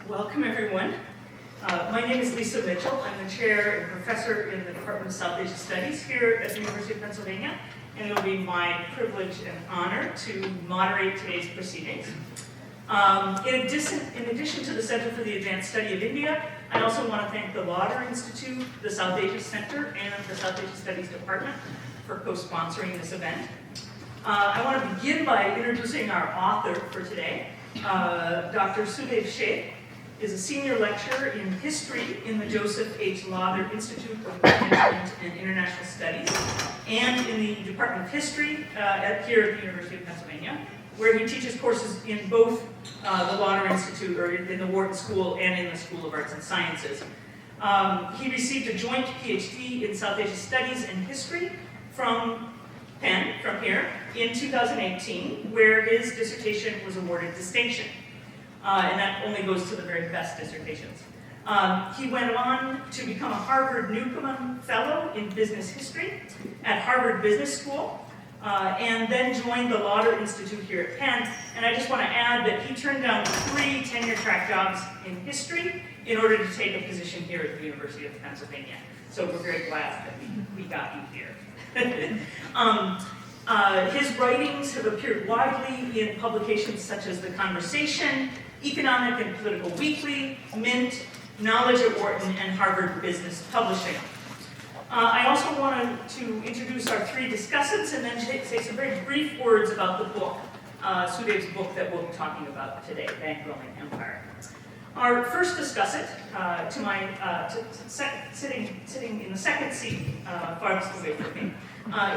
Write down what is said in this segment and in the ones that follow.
Welcome, everyone. My name is Lisa Mitchell. I'm the chair and professor in the Department of South Asia Studies here at the University of Pennsylvania, and it will be my privilege and honor to moderate today's proceedings. In addition to the Center for the Advanced Study of India, I also want to thank the Lauder Institute, the South Asia Center, and the South Asia Studies Department for co-sponsoring this event. I want to begin by introducing our author for today. Dr. Sudev Sheth is a senior lecturer in history in the Joseph H. Lauder Institute of Management and International Studies and in the Department of History here at the University of Pennsylvania, where he teaches courses in both the Lauder Institute, or in the Wharton School, and in the School of Arts and Sciences. He received a joint PhD in South Asia Studies and History from Penn, from here, in 2018, where his dissertation was awarded distinction. And that only goes to the very best dissertations. He went on to become a Harvard Newcomen Fellow in Business History at Harvard Business School, and then joined the Lauder Institute here at Penn. And I just want to add that he turned down 3 tenure-track jobs in history in order to take a position here at the University of Pennsylvania. So we're very glad that we got you here. His writings have appeared widely in publications such as The Conversation, Economic and Political Weekly, Mint, Knowledge at Wharton, and Harvard Business Publishing. I also wanted to introduce our 3 discussants and then say some very brief words about the book, Sudev's book that we'll be talking about today, Bankrolling Empire. Our first discussant, sitting in the second seat, farthest away from me,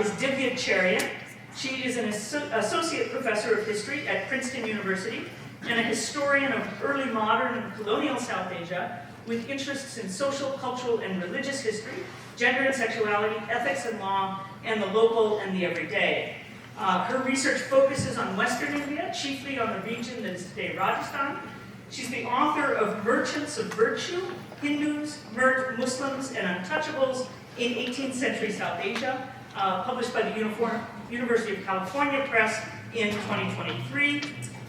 is Divya Cherian. She is an associate professor of history at Princeton University and a historian of early modern and colonial South Asia with interests in social, cultural, and religious history, gender and sexuality, ethics and law, and the local and the everyday. Her research focuses on Western India, chiefly on the region that is today Rajasthan. She's the author of Merchants of Virtue, Hindus, Muslims, and Untouchables in 18th Century South Asia, published by the University of California Press in 2023.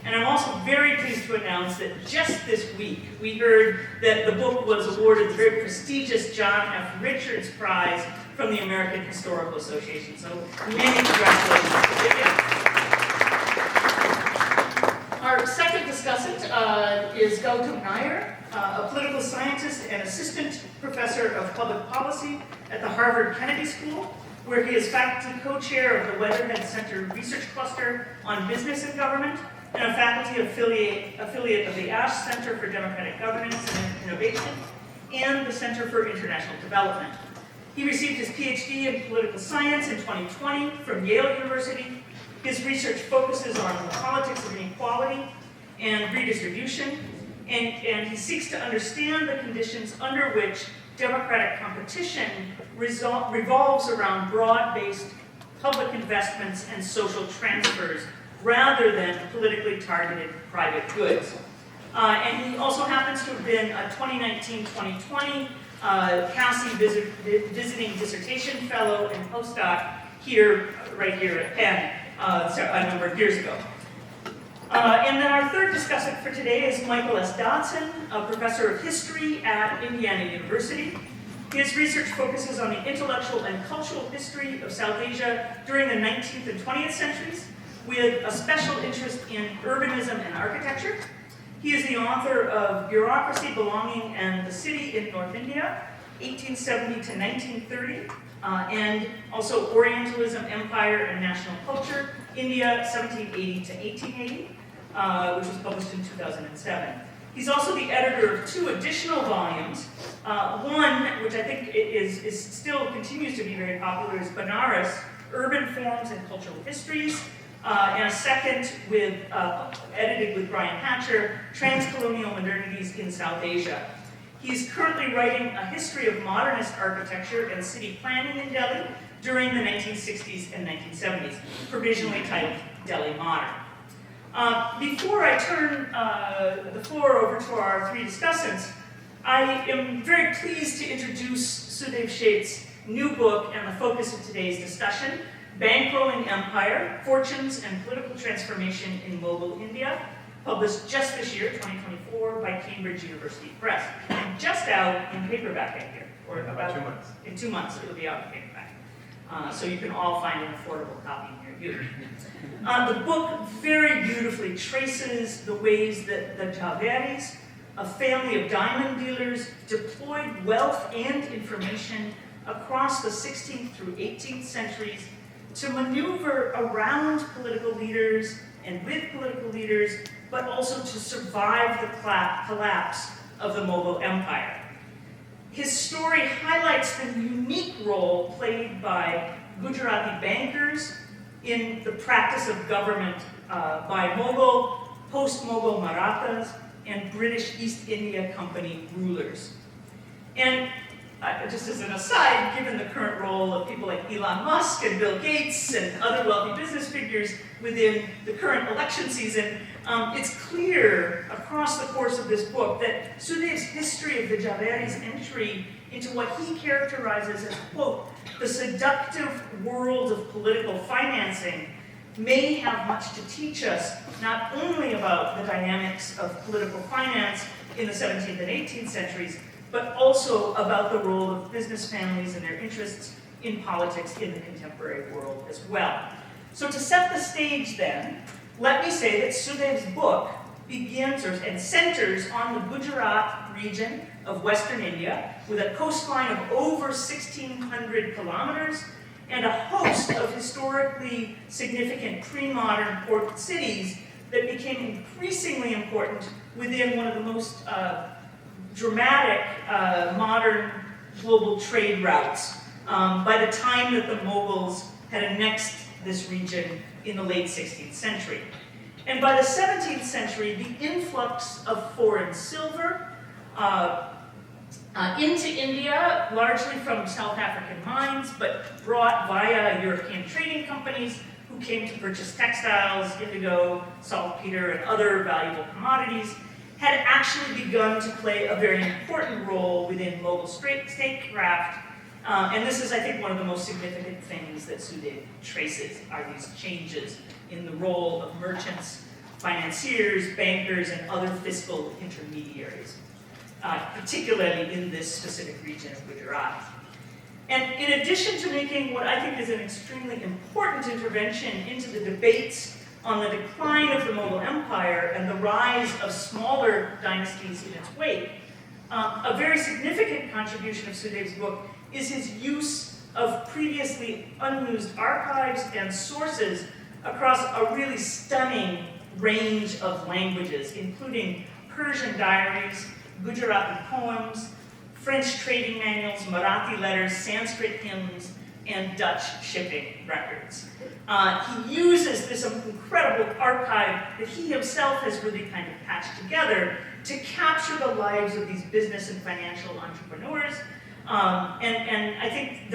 And I'm also very pleased to announce that just this week, we heard that the book was awarded the very prestigious John F. Richards Prize from the American Historical Association. So many congratulations to Divya. Our second discussant is Gautam Nair, a political scientist and assistant professor of public policy at the Harvard Kennedy School, where he is faculty co-chair of the Weatherhead Center Research Cluster on Business and Government, and a faculty affiliate of the Ash Center for Democratic Governance and Innovation, and the Center for International Development. He received his PhD in political science in 2020 from Yale University. His research focuses on the politics of inequality and redistribution, and he seeks to understand the conditions under which democratic competition revolves around broad-based public investments and social transfers rather than politically targeted private goods. And he also happens to have been a 2019-2020 CASI visiting dissertation fellow and postdoc right here at Penn a number of years ago. And then our third discussant for today is Michael S. Dodson, a professor of history at Indiana University. His research focuses on the intellectual and cultural history of South Asia during the 19th and 20th centuries, with a special interest in urbanism and architecture. He is the author of Bureaucracy, Belonging, and the City in North India, 1870 to 1930, and also Orientalism, Empire, and National Culture, India, 1780 to 1880, which was published in 2007. He's also the editor of 2 additional volumes. One, which I think is still continues to be very popular, is Benares, Urban Forms and Cultural Histories, and a second edited with Brian Hatcher, Transcolonial Modernities in South Asia. He's currently writing a history of modernist architecture and city planning in Delhi during the 1960s and 1970s, provisionally titled Delhi Modern. Before I turn the floor over to our 3 discussants, I am very pleased to introduce Sudev Sheth's new book and the focus of today's discussion, Bankrolling Empire, Fortunes and Political Transformation in Mobile India, published just this year, 2024, by Cambridge University Press, and just out in paperback, I hear, or About 2 months. in 2 months it'll be out in paperback. So you can all find an affordable copy near you. The book very beautifully traces the ways that the Javeris, a family of diamond dealers, deployed wealth and information across the 16th through 18th centuries to maneuver around political leaders and with political leaders, but also to survive the collapse of the Mughal Empire. His story highlights the unique role played by Gujarati bankers in the practice of government by Mughal, post-Mughal Marathas, and British East India Company rulers. And just as an aside, given the current role of people like Elon Musk and Bill Gates and other wealthy business figures within the current election season, it's clear across the course of this book that Sudhev's history of the Javeris' entry into what he characterizes as, quote, the seductive world of political financing may have much to teach us, not only about the dynamics of political finance in the 17th and 18th centuries, but also about the role of business families and their interests in politics in the contemporary world as well. So to set the stage then, let me say that Sudhev's book begins and centers on the Gujarat region of Western India with a coastline of over 1,600 kilometers and a host of historically significant pre-modern port cities that became increasingly important within one of the most dramatic modern global trade routes by the time that the Mughals had annexed this region in the late 16th century. And by the 17th century, the influx of foreign silver into India, largely from South African mines, but brought via European trading companies who came to purchase textiles, indigo, saltpeter, and other valuable commodities, had actually begun to play a very important role within Mughal statecraft. And this is, I think, one of the most significant things that Sudhev traces, are these changes in the role of merchants, financiers, bankers, and other fiscal intermediaries, particularly in this specific region of Gujarat. And in addition to making what I think is an extremely important intervention into the debates on the decline of the Mughal Empire and the rise of smaller dynasties in its wake, a very significant contribution of Sudhev's book is his use of previously unused archives and sources across a really stunning range of languages, including Persian diaries, Gujarati poems, French trading manuals, Marathi letters, Sanskrit hymns, and Dutch shipping records. He uses this incredible archive that he himself has really kind of patched together to capture the lives of these business and financial entrepreneurs. And I think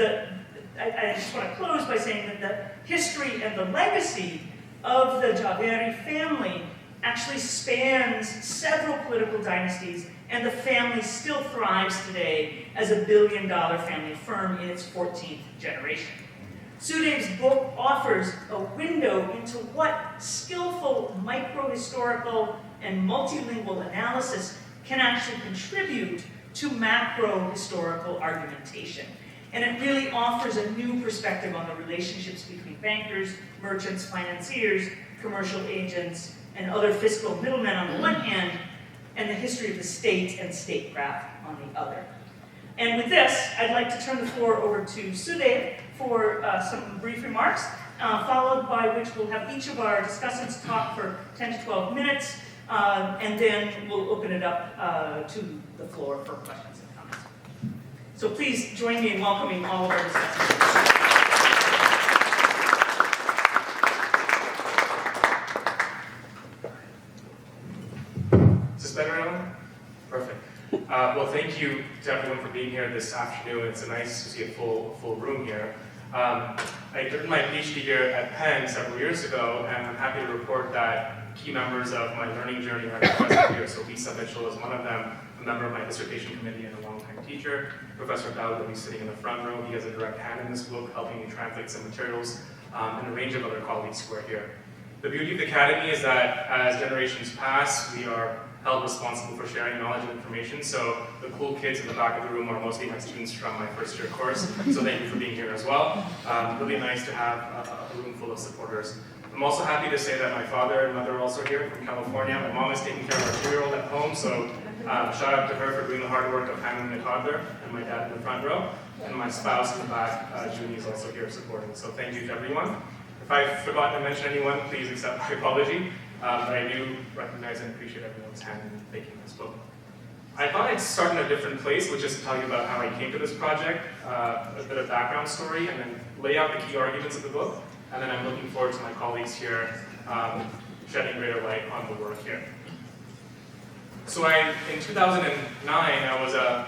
I just want to close by saying that the history and the legacy of the Javeri family actually spans several political dynasties, and the family still thrives today as a billion-dollar family firm in its 14th generation. Sudhev's book offers a window into what skillful micro-historical and multilingual analysis can actually contribute to macro-historical argumentation. And it really offers a new perspective on the relationships between bankers, merchants, financiers, commercial agents, and other fiscal middlemen on the one hand, and the history of the state and statecraft on the other. And with this, I'd like to turn the floor over to Sudhev for some brief remarks, followed by which we'll have each of our discussants talk for 10 to 12 minutes, and then we'll open it up to the floor for questions and comments. So please join me in welcoming all of our discussants. Is this better, Ellen? Perfect. Well, thank you to everyone for being here this afternoon. It's nice to see a full room here. I did my PhD here at Penn several years ago, and I'm happy to report that key members of my learning journey are present here. So Lisa Mitchell is one of them, a member of my dissertation committee and a longtime teacher. Professor Dowd will be sitting in the front row. He has a direct hand in this book, helping me translate some materials, and a range of other colleagues who are here. The beauty of the Academy is that as generations pass, we are held responsible for sharing knowledge and information. So the cool kids in the back of the room are mostly my students from my first year course. So thank you for being here as well. Really nice to have a room full of supporters. I'm also happy to say that my father and mother are also here from California. My mom is taking care of our 2-year-old at home, so shout out to her for doing the hard work of handling the toddler, and my dad in the front row. And my spouse in the back, Junie, is also here supporting. So thank you to everyone. If I've forgotten to mention anyone, please accept my apology. But I do recognize and appreciate everyone's hand in making this book. I thought I'd start in a different place, which is to tell you about how I came to this project, a bit of background story, and then lay out the key arguments of the book. And then I'm looking forward to my colleagues here shedding greater light on the work here. So in 2009, I was a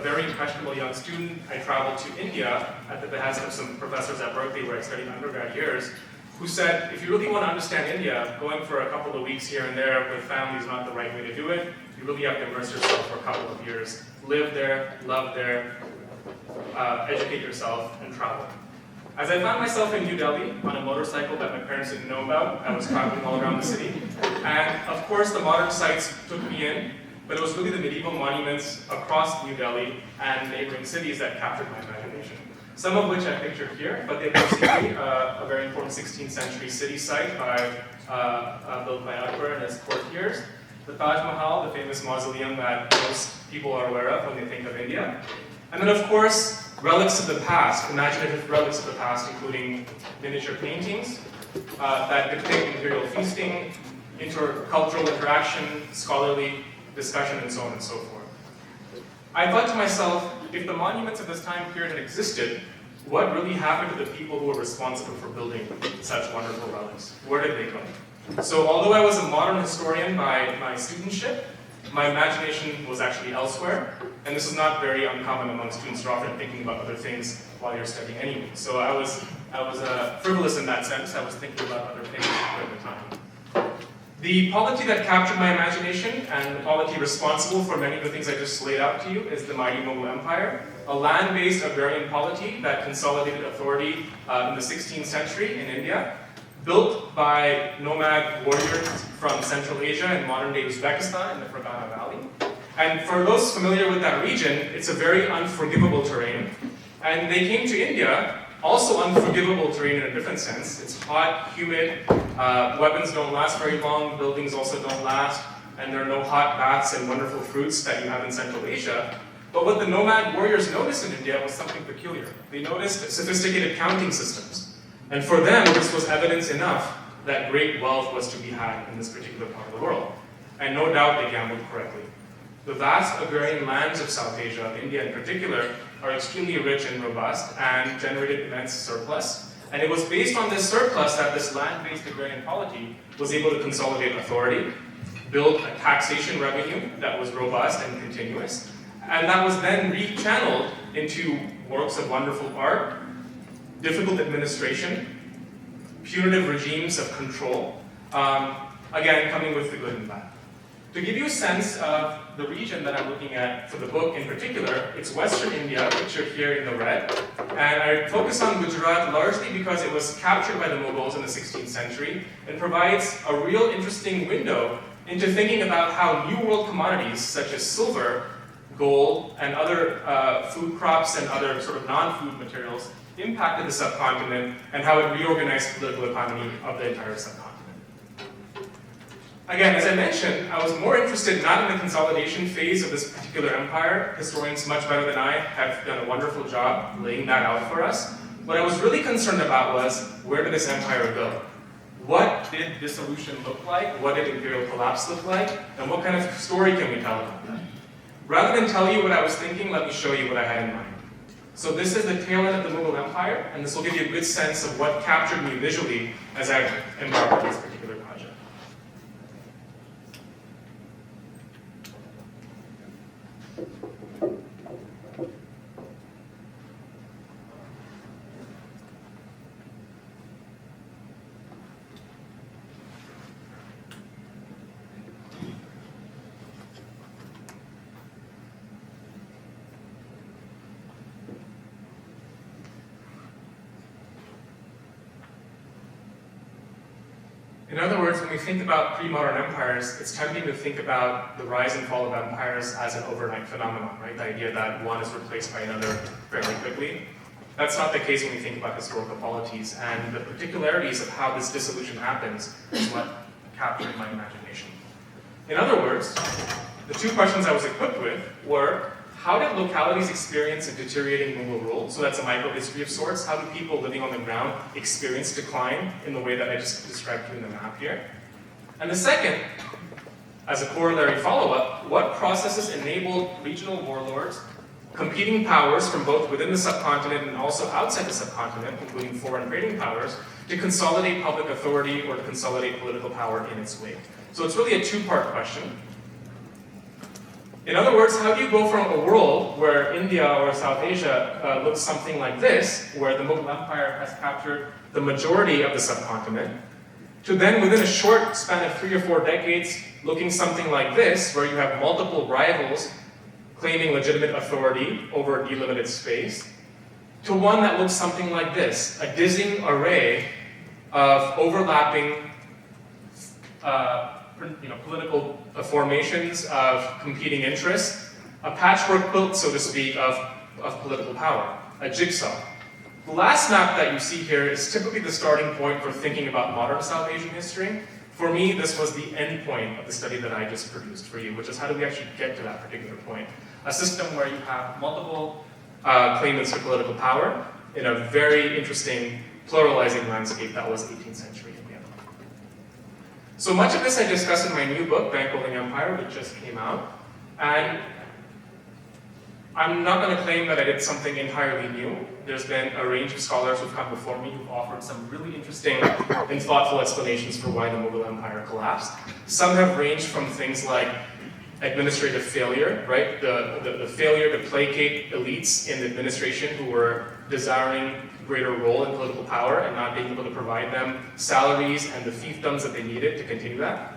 very impressionable young student. I traveled to India at the behest of some professors at Berkeley where I studied undergrad years, who said, if you really want to understand India, going for a couple of weeks here and there with family is not the right way to do it. You really have to immerse yourself for a couple of years. Live there, love there, educate yourself, and travel. As I found myself in New Delhi on a motorcycle that my parents didn't know about, I was traveling all around the city. And of course, the modern sites took me in, but it was really the medieval monuments across New Delhi and neighboring cities that captured my imagination. Some of which I pictured here, but they basically a very important 16th century city site built by Akbar and his courtiers. The Taj Mahal, the famous mausoleum that most people are aware of when they think of India. And then of course, relics of the past, imaginative relics of the past, including miniature paintings that depict imperial feasting, intercultural interaction, scholarly discussion, and so on and so forth. I thought to myself, if the monuments of this time period had existed, what really happened to the people who were responsible for building such wonderful relics? Where did they go? So although I was a modern historian by my studentship, my imagination was actually elsewhere, and this is not very uncommon among students who are often thinking about other things while you're studying anyway. So I was frivolous in that sense. I was thinking about other things at the time. The polity that captured my imagination and the polity responsible for many of the things I just laid out to you is the mighty Mughal Empire, a land-based agrarian polity that consolidated authority in the 16th century in India, built by nomad warriors from Central Asia and modern-day Uzbekistan in the Fergana Valley. And for those familiar with that region, it's a very unforgivable terrain. And they came to India, also unforgivable terrain in a different sense. It's hot, humid, weapons don't last very long, buildings also don't last, and there are no hot baths and wonderful fruits that you have in Central Asia. But what the nomad warriors noticed in India was something peculiar. They noticed sophisticated counting systems. And for them, this was evidence enough that great wealth was to be had in this particular part of the world. And no doubt they gambled correctly. The vast agrarian lands of South Asia, India in particular, are extremely rich and robust and generated immense surplus. And it was based on this surplus that this land-based agrarian polity was able to consolidate authority, build a taxation revenue that was robust and continuous, and that was then rechanneled into works of wonderful art, difficult administration, punitive regimes of control, again, coming with the good and bad. To give you a sense of the region that I'm looking at for the book in particular, it's Western India, pictured here in the red. And I focus on Gujarat largely because it was captured by the Mughals in the 16th century and provides a real interesting window into thinking about how New World commodities such as silver, gold, and other food crops and other sort of non-food materials impacted the subcontinent and how it reorganized the political economy of the entire subcontinent. Again, as I mentioned, I was more interested not in the consolidation phase of this particular empire. Historians much better than I have done a wonderful job laying that out for us. What I was really concerned about was, where did this empire go? What did dissolution look like? What did imperial collapse look like? And what kind of story can we tell about that? Rather than tell you what I was thinking, let me show you what I had in mind. So this is the tail end of the Mughal Empire, and this will give you a good sense of what captured me visually as I embarked on this particular project. In other words, when we think about pre-modern empires, it's tempting to think about the rise and fall of empires as an overnight phenomenon, right? The idea that one is replaced by another fairly quickly. That's not the case when we think about historical polities, and the particularities of how this dissolution happens is what captured my imagination. In other words, the two questions I was equipped with were, how did localities experience a deteriorating Mughal rule? So that's a microhistory of sorts. How do people living on the ground experience decline in the way that I just described to you in the map here? And the second, as a corollary follow-up, what processes enabled regional warlords, competing powers from both within the subcontinent and also outside the subcontinent, including foreign trading powers, to consolidate public authority or to consolidate political power in its wake? So it's really a two-part question. In other words, how do you go from a world where India or South Asia looks something like this, where the Mughal Empire has captured the majority of the subcontinent, to then within a short span of 3 or 4 decades, looking something like this, where you have multiple rivals claiming legitimate authority over a delimited space, to one that looks something like this, a dizzying array of overlapping political formations of competing interests, a patchwork quilt, so to speak, of political power, a jigsaw. The last map that you see here is typically the starting point for thinking about modern South Asian history. For me, this was the end point of the study that I just produced for you, which is how do we actually get to that particular point? A system where you have multiple claimants to political power in a very interesting pluralizing landscape that was 18th century India. So much of this I discuss in my new book, Bankruling Empire, which just came out. And I'm not going to claim that I did something entirely new. There's been a range of scholars who've come before me who've offered some really interesting and thoughtful explanations for why the Mughal Empire collapsed. Some have ranged from things like administrative failure, right? The failure to placate elites in the administration who were desiring greater role in political power and not being able to provide them salaries and the fiefdoms that they needed to continue that.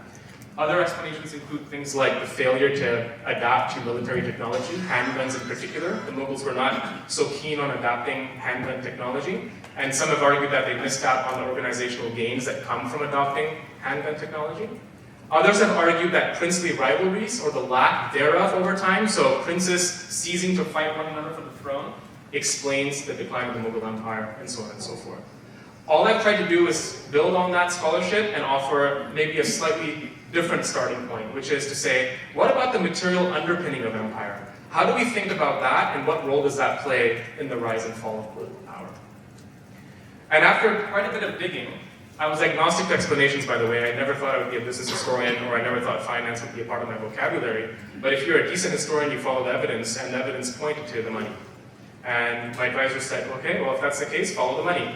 Other explanations include things like the failure to adapt to military technology, handguns in particular. The Mughals were not so keen on adapting handgun technology, and some have argued that they missed out on the organizational gains that come from adopting handgun technology. Others have argued that princely rivalries, or the lack thereof over time, so princes ceasing to fight one another for the throne, explains the decline of the Mughal Empire, and so on and so forth. All I've tried to do is build on that scholarship and offer maybe a slightly different starting point, which is to say, what about the material underpinning of empire? How do we think about that, and what role does that play in the rise and fall of political power? And after quite a bit of digging, I was agnostic to explanations, by the way. I never thought I would be a business historian, or I never thought finance would be a part of my vocabulary. But if you're a decent historian, you follow the evidence, and the evidence pointed to the money. And my advisor said, okay, well, if that's the case, follow the money.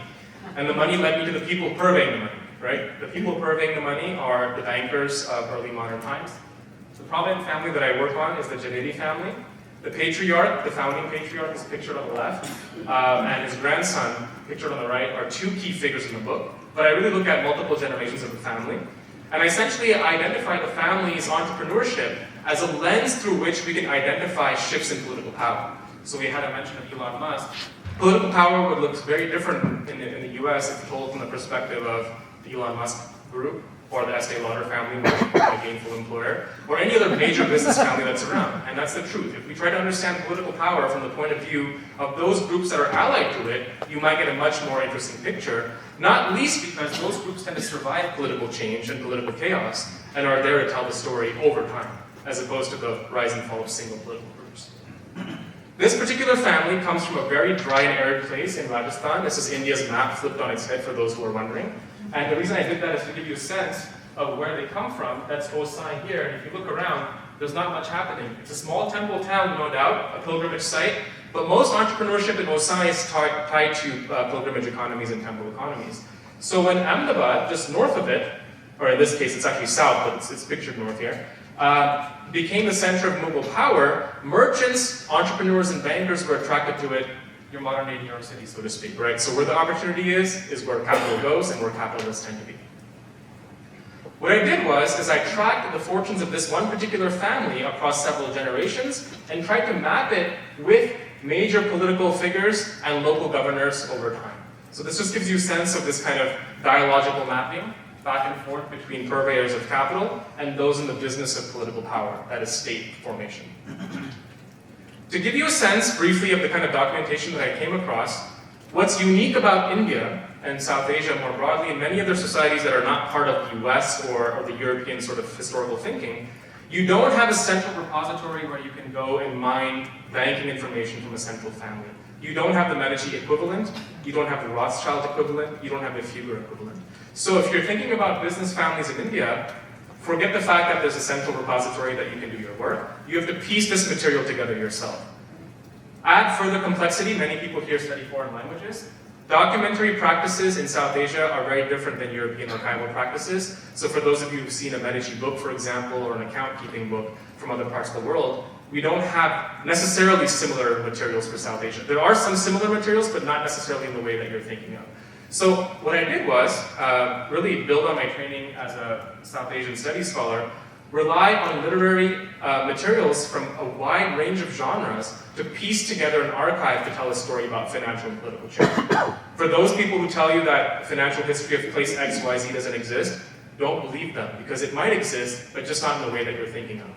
And the money led me to the people purveying the money, right? The people purveying the money are the bankers of early modern times. The prominent family that I work on is the Janeti family. The patriarch, the founding patriarch, is pictured on the left, and his grandson, pictured on the right, are two key figures in the book. But I really look at multiple generations of the family. And I essentially identify the family's entrepreneurship as a lens through which we can identify shifts in political power. So we had a mention of Elon Musk. Political power would look very different in the US if told from the perspective of the Elon Musk group, or the Estee Lauder family, which is a gainful employer, or any other major business family that's around. And that's the truth. If we try to understand political power from the point of view of those groups that are allied to it, you might get a much more interesting picture, not least because those groups tend to survive political change and political chaos, and are there to tell the story over time, as opposed to the rise and fall of single political groups. This particular family comes from a very dry and arid place in Rajasthan. This is India's map flipped on its head for those who are wondering. And the reason I did that is to give you a sense of where they come from. That's Osai here. And if you look around, there's not much happening. It's a small temple town, no doubt, a pilgrimage site. But most entrepreneurship in Osai is tied to pilgrimage economies and temple economies. So when Ahmedabad, just north of it, or in this case it's actually south, but it's pictured north here, became the center of Mughal power, merchants, entrepreneurs, and bankers were attracted to it, your modern-day New York City, so to speak, right? So where the opportunity is where capital goes and where capitalists tend to be. What I did was I tracked the fortunes of this one particular family across several generations and tried to map it with major political figures and local governors over time. So this just gives you a sense of this kind of dialogical mapping. back and forth between purveyors of capital and those in the business of political power, that is state formation. To give you a sense briefly of the kind of documentation that I came across, what's unique about India and South Asia more broadly, and many other societies that are not part of the US or the European sort of historical thinking, you don't have a central repository where you can go and mine banking information from a central family. You don't have the Medici equivalent, you don't have the Rothschild equivalent, you don't have the Fugger equivalent. So if you're thinking about business families in India, forget the fact that there's a central repository that you can do your work. You have to piece this material together yourself. Add further complexity, many people here study foreign languages. Documentary practices in South Asia are very different than European archival practices. So for those of you who've seen a Medici book, for example, or an account keeping book from other parts of the world, we don't have necessarily similar materials for South Asia. There are some similar materials, but not necessarily in the way that you're thinking of. So what I did was really build on my training as a South Asian studies scholar, rely on literary materials from a wide range of genres to piece together an archive to tell a story about financial and political change. For those people who tell you that financial history of place XYZ doesn't exist, don't believe them, because it might exist, but just not in the way that you're thinking of.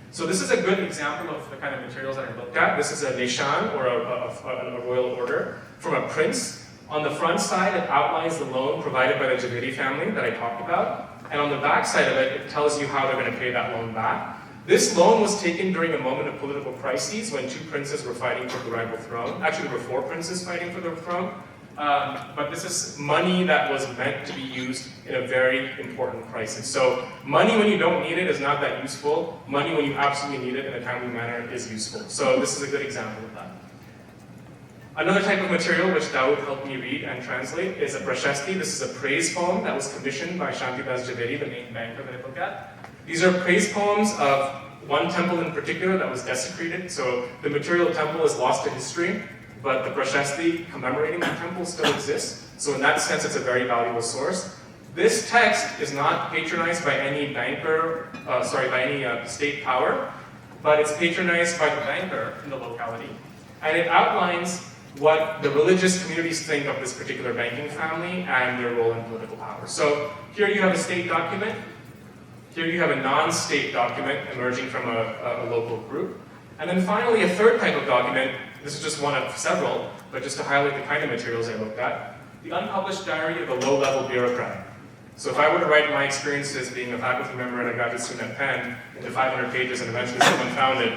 So this is a good example of the kind of materials that I looked at. This is a Nishan, or a royal order, from a prince. On the front side, it outlines the loan provided by the Javedi family that I talked about. And on the back side of it, it tells you how they're going to pay that loan back. This loan was taken during a moment of political crises when two princes were fighting for the rival throne. Actually, there were four princes fighting for the throne. But this is money that was meant to be used in a very important crisis. So money when you don't need it is not that useful. Money when you absolutely need it in a timely manner is useful. So this is a good example of that. Another type of material which Dawood helped me read and translate is a Prashasti. This is a praise poem that was commissioned by Shantidas Javedi, the main banker that I look at. These are praise poems of one temple in particular that was desecrated. So the material temple is lost to history, but the Prashasti commemorating that temple still exists. So in that sense, it's a very valuable source. This text is not patronized by any banker, by any state power, but it's patronized by the banker in the locality. And it outlines what the religious communities think of this particular banking family and their role in political power. So here you have a state document. Here you have a non-state document emerging from a local group. And then finally, a third type of document. This is just one of several, but just to highlight the kind of materials I looked at. The unpublished diary of a low-level bureaucrat. So if I were to write my experiences being a faculty member and a graduate student at Penn into 500 pages and eventually someone found it,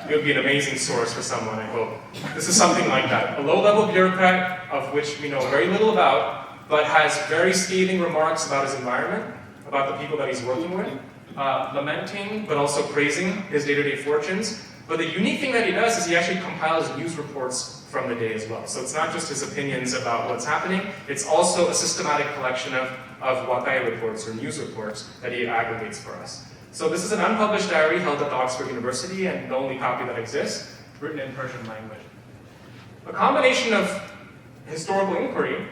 it would be an amazing source for someone, I hope. This is something like that. A low-level bureaucrat of which we know very little about, but has very scathing remarks about his environment, about the people that he's working with, lamenting but also praising his day-to-day fortunes. But the unique thing that he does is he actually compiles news reports from the day as well. So it's not just his opinions about what's happening, it's also a systematic collection of Wakai reports or news reports that he aggregates for us. So this is an unpublished diary held at the Oxford University and the only copy that exists, written in Persian language. A combination of historical inquiry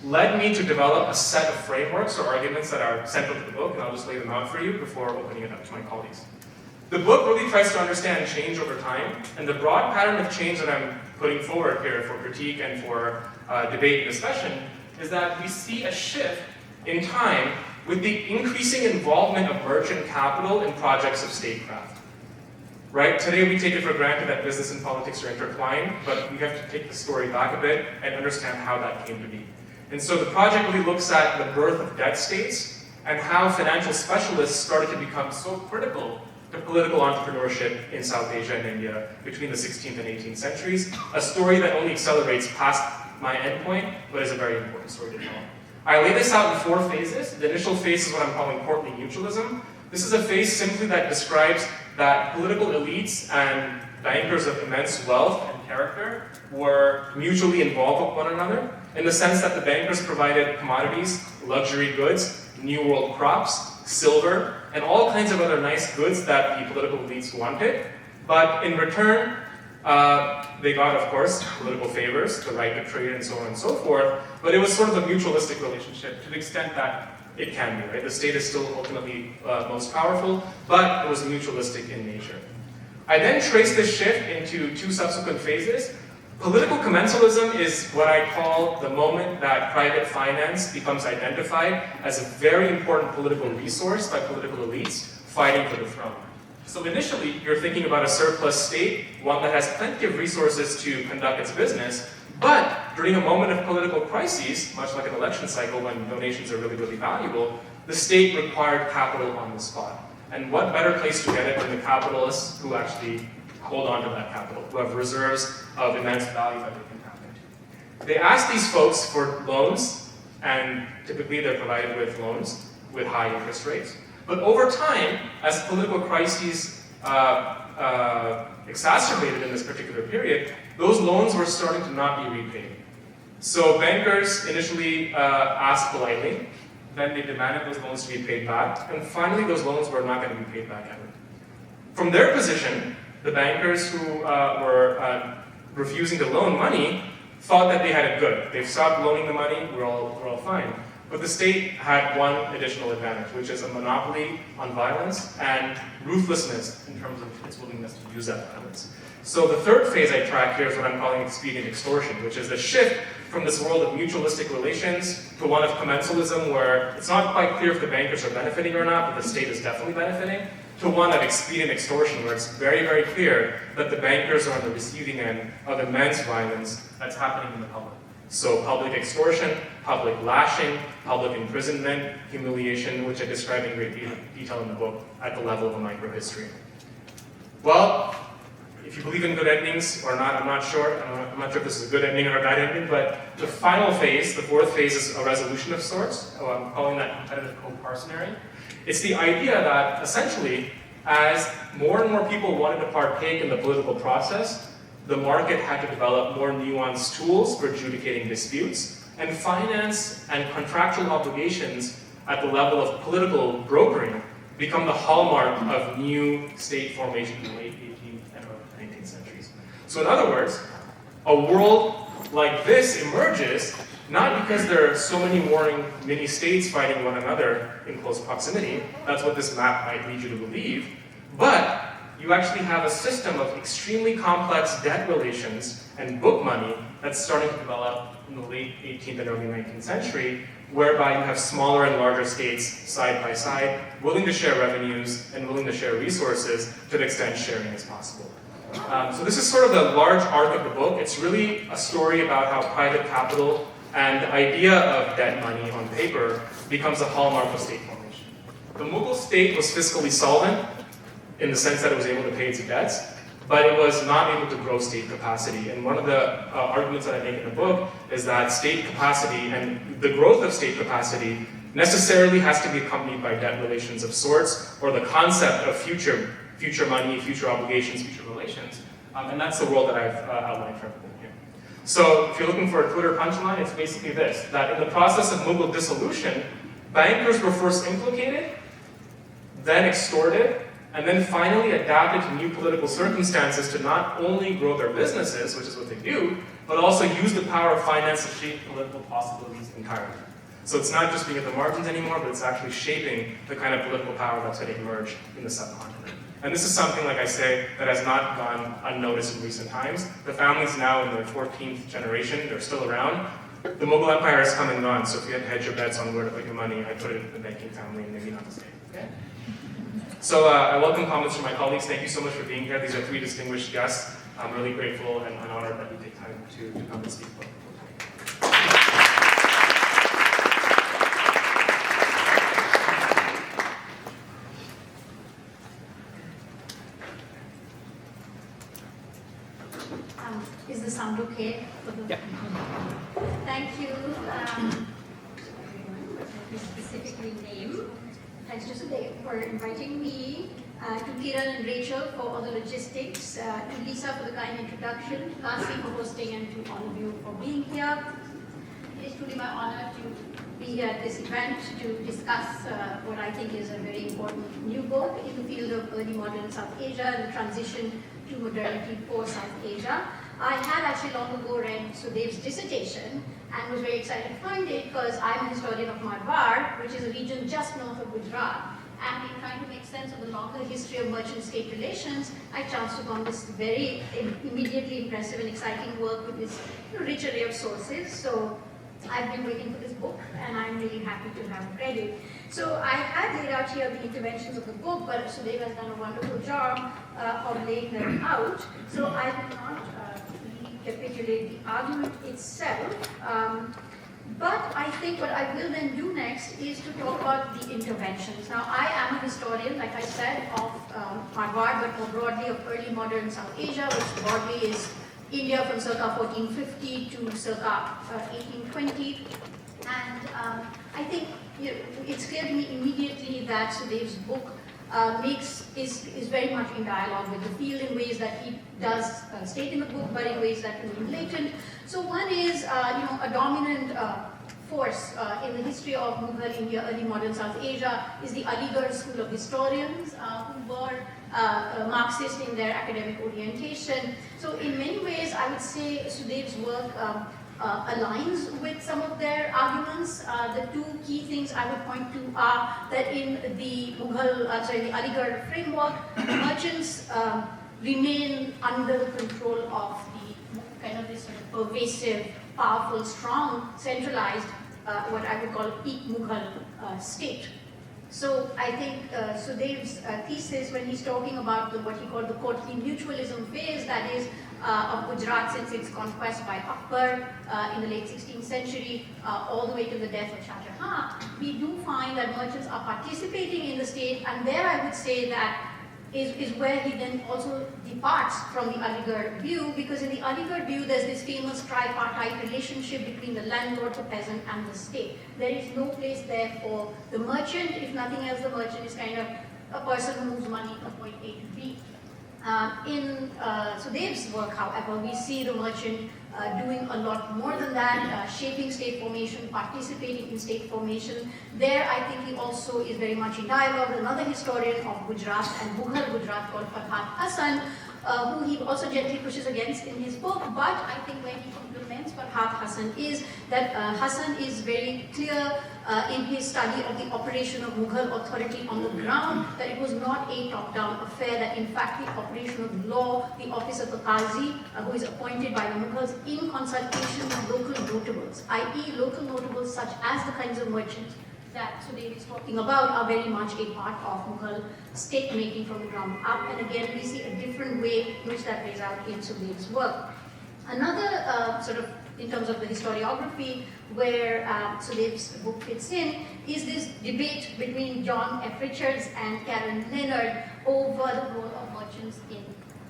led me to develop a set of frameworks or arguments that are central to the book, and I'll just lay them out for you before opening it up to my colleagues. The book really tries to understand change over time, and the broad pattern of change that I'm putting forward here for critique and for debate and discussion is that we see a shift in time with the increasing involvement of merchant capital in projects of statecraft. Right? Today we take it for granted that business and politics are intertwined, but we have to take the story back a bit and understand how that came to be. And so the project really looks at the birth of debt states and how financial specialists started to become so critical to political entrepreneurship in South Asia and India between the 16th and 18th centuries, a story that only accelerates past my endpoint, but is a very important story to tell. I lay this out in 4 phases. The initial phase is what I'm calling courtly mutualism. This is a phase simply that describes that political elites and bankers of immense wealth and character were mutually involved with one another, in the sense that the bankers provided commodities, luxury goods, New World crops, silver, and all kinds of other nice goods that the political elites wanted. But in return, they got, of course, political favors, the right to trade and so on and so forth, but it was sort of a mutualistic relationship to the extent that it can be, right? The state is still ultimately most powerful, but it was mutualistic in nature. I then traced this shift into 2 subsequent phases. Political commensalism is what I call the moment that private finance becomes identified as a very important political resource by political elites fighting for the throne. So initially, you're thinking about a surplus state, one that has plenty of resources to conduct its business, but during a moment of political crises, much like an election cycle when donations are really, really valuable, the state required capital on the spot. And what better place to get it than the capitalists who actually hold on to that capital, who have reserves of immense value that they can tap into. They ask these folks for loans, and typically they're provided with loans with high interest rates. But over time, as political crises exacerbated in this particular period, those loans were starting to not be repaid. So bankers initially asked politely, then they demanded those loans to be paid back, and finally those loans were not going to be paid back ever. From their position, the bankers who were refusing to loan money thought that they had it good. They've stopped loaning the money, we're all fine. But the state had one additional advantage, which is a monopoly on violence and ruthlessness in terms of its willingness to use that violence. So the third phase I track here is what I'm calling expedient extortion, which is the shift from this world of mutualistic relations to one of commensalism, where it's not quite clear if the bankers are benefiting or not, but the state is definitely benefiting, to one of expedient extortion, where it's very, very clear that the bankers are on the receiving end of immense violence that's happening in the public. So public extortion, public lashing, public imprisonment, humiliation, which I describe in great detail in the book at the level of a microhistory. Well, if you believe in good endings or not, I'm not sure. I'm not sure if this is a good ending or a bad ending, but the final phase, the fourth phase, is a resolution of sorts. I'm calling that competitive co-parsonary. It's the idea that essentially, as more and more people wanted to partake in the political process, the market had to develop more nuanced tools for adjudicating disputes, and finance and contractual obligations at the level of political brokering become the hallmark of new state formation in the late 18th and early 19th centuries. So in other words, a world like this emerges not because there are so many warring mini-states fighting one another in close proximity, that's what this map might lead you to believe, but you actually have a system of extremely complex debt relations and book money that's starting to develop in the late 18th and early 19th century, whereby you have smaller and larger states side by side, willing to share revenues and willing to share resources to the extent sharing is possible. So this is sort of the large arc of the book. It's really a story about how private capital and the idea of debt money on paper becomes a hallmark of state formation. The Mughal state was fiscally solvent in the sense that it was able to pay its debts, but it was not able to grow state capacity. And one of the arguments that I make in the book is that state capacity and the growth of state capacity necessarily has to be accompanied by debt relations of sorts, or the concept of future money, future obligations, future relations. And that's the world that I've outlined for everyone here. So if you're looking for a Twitter punchline, it's basically this, that in the process of Mughal dissolution, bankers were first implicated, then extorted, and then finally adapted to new political circumstances to not only grow their businesses, which is what they do, but also use the power of finance to shape political possibilities entirely. So it's not just being at the margins anymore, but it's actually shaping the kind of political power that's going to emerge in the subcontinent. And this is something, like I say, that has not gone unnoticed in recent times. The family's now in their 14th generation, they're still around. The Mughal Empire has come and gone, so if you had to hedge your bets on where to put your money, I put it in the banking family and maybe not the state. Okay? So I welcome comments from my colleagues. Thank you so much for being here. These are three distinguished guests. I'm really grateful and honored that you take time to come and speak. Is the sound okay? Yeah. Thank you. Specifically name. Thanks to today for inviting me, to Kiran and Rachel for all the logistics, to Lisa for the kind introduction, Kasi for hosting, and to all of you for being here. It is truly my honor to be here at this event to discuss what I think is a very important new book in the field of early modern South Asia and the transition to modernity for South Asia. I had actually long ago read Sudev's dissertation and was very excited to find it because I'm a historian of Marwar, which is a region just north of Gujarat. and in trying to make sense of the longer history of merchant-state relations, I chanced upon this very immediately impressive and exciting work with this rich array of sources. So I've been waiting for this book, and I'm really happy to have read it. So I had laid out here the interventions of the book, but Sudhev has done a wonderful job of laying them out. So I will not recapitulate the argument itself. But I think what I will then do next is to talk about the interventions. Now, I am a historian, like I said, of Harvard, but more broadly of early modern South Asia, which broadly is India from circa 1450 to circa 1820. And I think it's clear to me immediately that Sudhev's book is very much in dialogue with the field in ways that he does state in the book, but in ways that remain latent. So one is, a dominant force in the history of Mughal India, early modern South Asia, is the Aligarh school of historians who were Marxist in their academic orientation. So in many ways, I would say Sudhev's work aligns with some of their arguments. The two key things I would point to are that in the the Aligarh framework, merchants remain under the control of the kind of this sort of pervasive, powerful, strong, centralized, what I would call peak Mughal state. So I think Sudhev's thesis, when he's talking about what he called the courtly mutualism phase, that is of Gujarat since its conquest by Akbar in the late 16th century, all the way to the death of Shah Jahan, we do find that merchants are participating in the state, and there I would say that is where he then also departs from the Aligarh view, because in the Aligarh view there's this famous tripartite relationship between the landlord, the peasant, and the state. There is no place there for the merchant. If nothing else, the merchant is kind of a person who moves money from point A to B. In Sudhev's work, however, we see the merchant doing a lot more than that, shaping state formation, participating in state formation. There, I think he also is very much in dialogue with another historian of Gujarat and Mughal Gujarat called Farhad Hasan, who he also gently pushes against in his book. But I think where he complements Farhad Hasan is that Hasan is very clear in his study of the operation of Mughal authority on the ground, that it was not a top-down affair, that in fact the operation of law, the office of the Qazi, who is appointed by the Mughals in consultation with local notables, i.e. local notables such as the kinds of merchants that Sudhev is talking about, are very much a part of Mughal state making from the ground up. And again, we see a different way in which that plays out in Sudhev's work. Another sort of, in terms of the historiography, where Sudhev's book fits in, is this debate between John F. Richards and Karen Leonard over the role of merchants in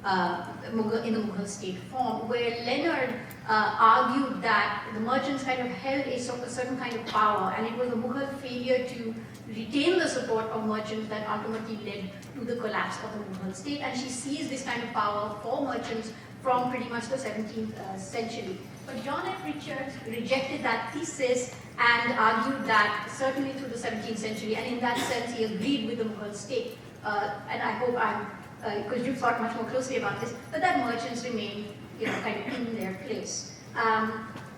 the Mughal state form, where Leonard argued that the merchants kind of held a certain kind of power, and it was the Mughal failure to retain the support of merchants that ultimately led to the collapse of the Mughal state. And she sees this kind of power for merchants from pretty much the 17th century. But John F. Richards rejected that thesis and argued that certainly through the 17th century, and in that sense he agreed with the Mughal state. And I hope because you've thought much more closely about this, but that merchants remain, kind of in their place.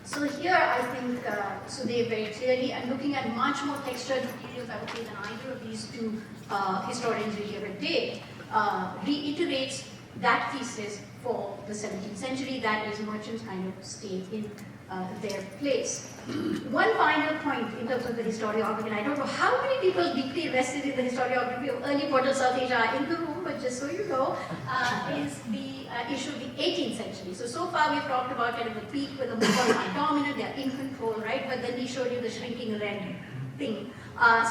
So here I think Sudhev very clearly, and looking at much more textured materials, I would say, than either of these two historians really ever did, reiterates that thesis for the 17th century, that is, merchants kind of stay in their place. One final point in terms of the historiography, and I don't know how many people deeply invested in the historiography of early modern South Asia are in the room, but just so you know, is the issue of the 18th century. So far we've talked about kind of the peak where the Mughals are dominant, they're in control, right? But then we showed you the shrinking red thing.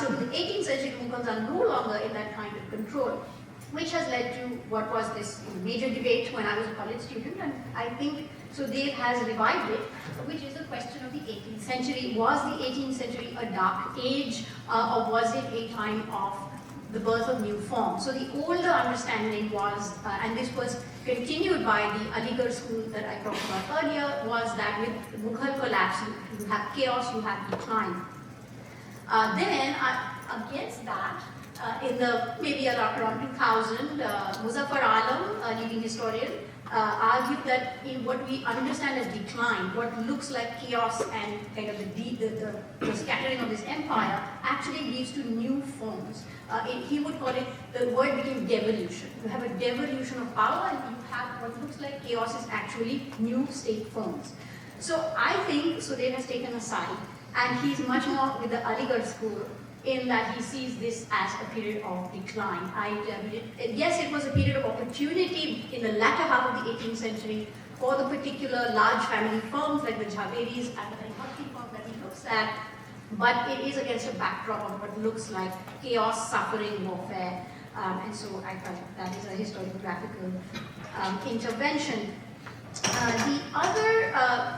So in the 18th century, the Mughals are no longer in that kind of control, which has led to what was this major debate when I was a college student, and I think Sudhev has revived it, which is the question of the 18th century. Was the 18th century a dark age, or was it a time of the birth of new forms? So the older understanding was, and this was continued by the Aligarh school that I talked about earlier, was that with Mughal collapse, you have chaos, you have decline. Then, against that, in the maybe around 2000, Muzaffar Alam, a leading historian, argue that in what we understand as decline, what looks like chaos and kind of the scattering of this empire actually leads to new forms. He would call it, the word became devolution. You have a devolution of power and you have what looks like chaos is actually new state forms. So I think Sudev has taken a side, and he's much more with the Aligarh school in that he sees this as a period of decline. Yes, it was a period of opportunity in the latter half of the 18th century for the particular large family firms like the Javeris and the Bharti firm that he looks at, but it is against a backdrop of what looks like chaos, suffering, warfare, and so I thought that is a historiographical intervention. The other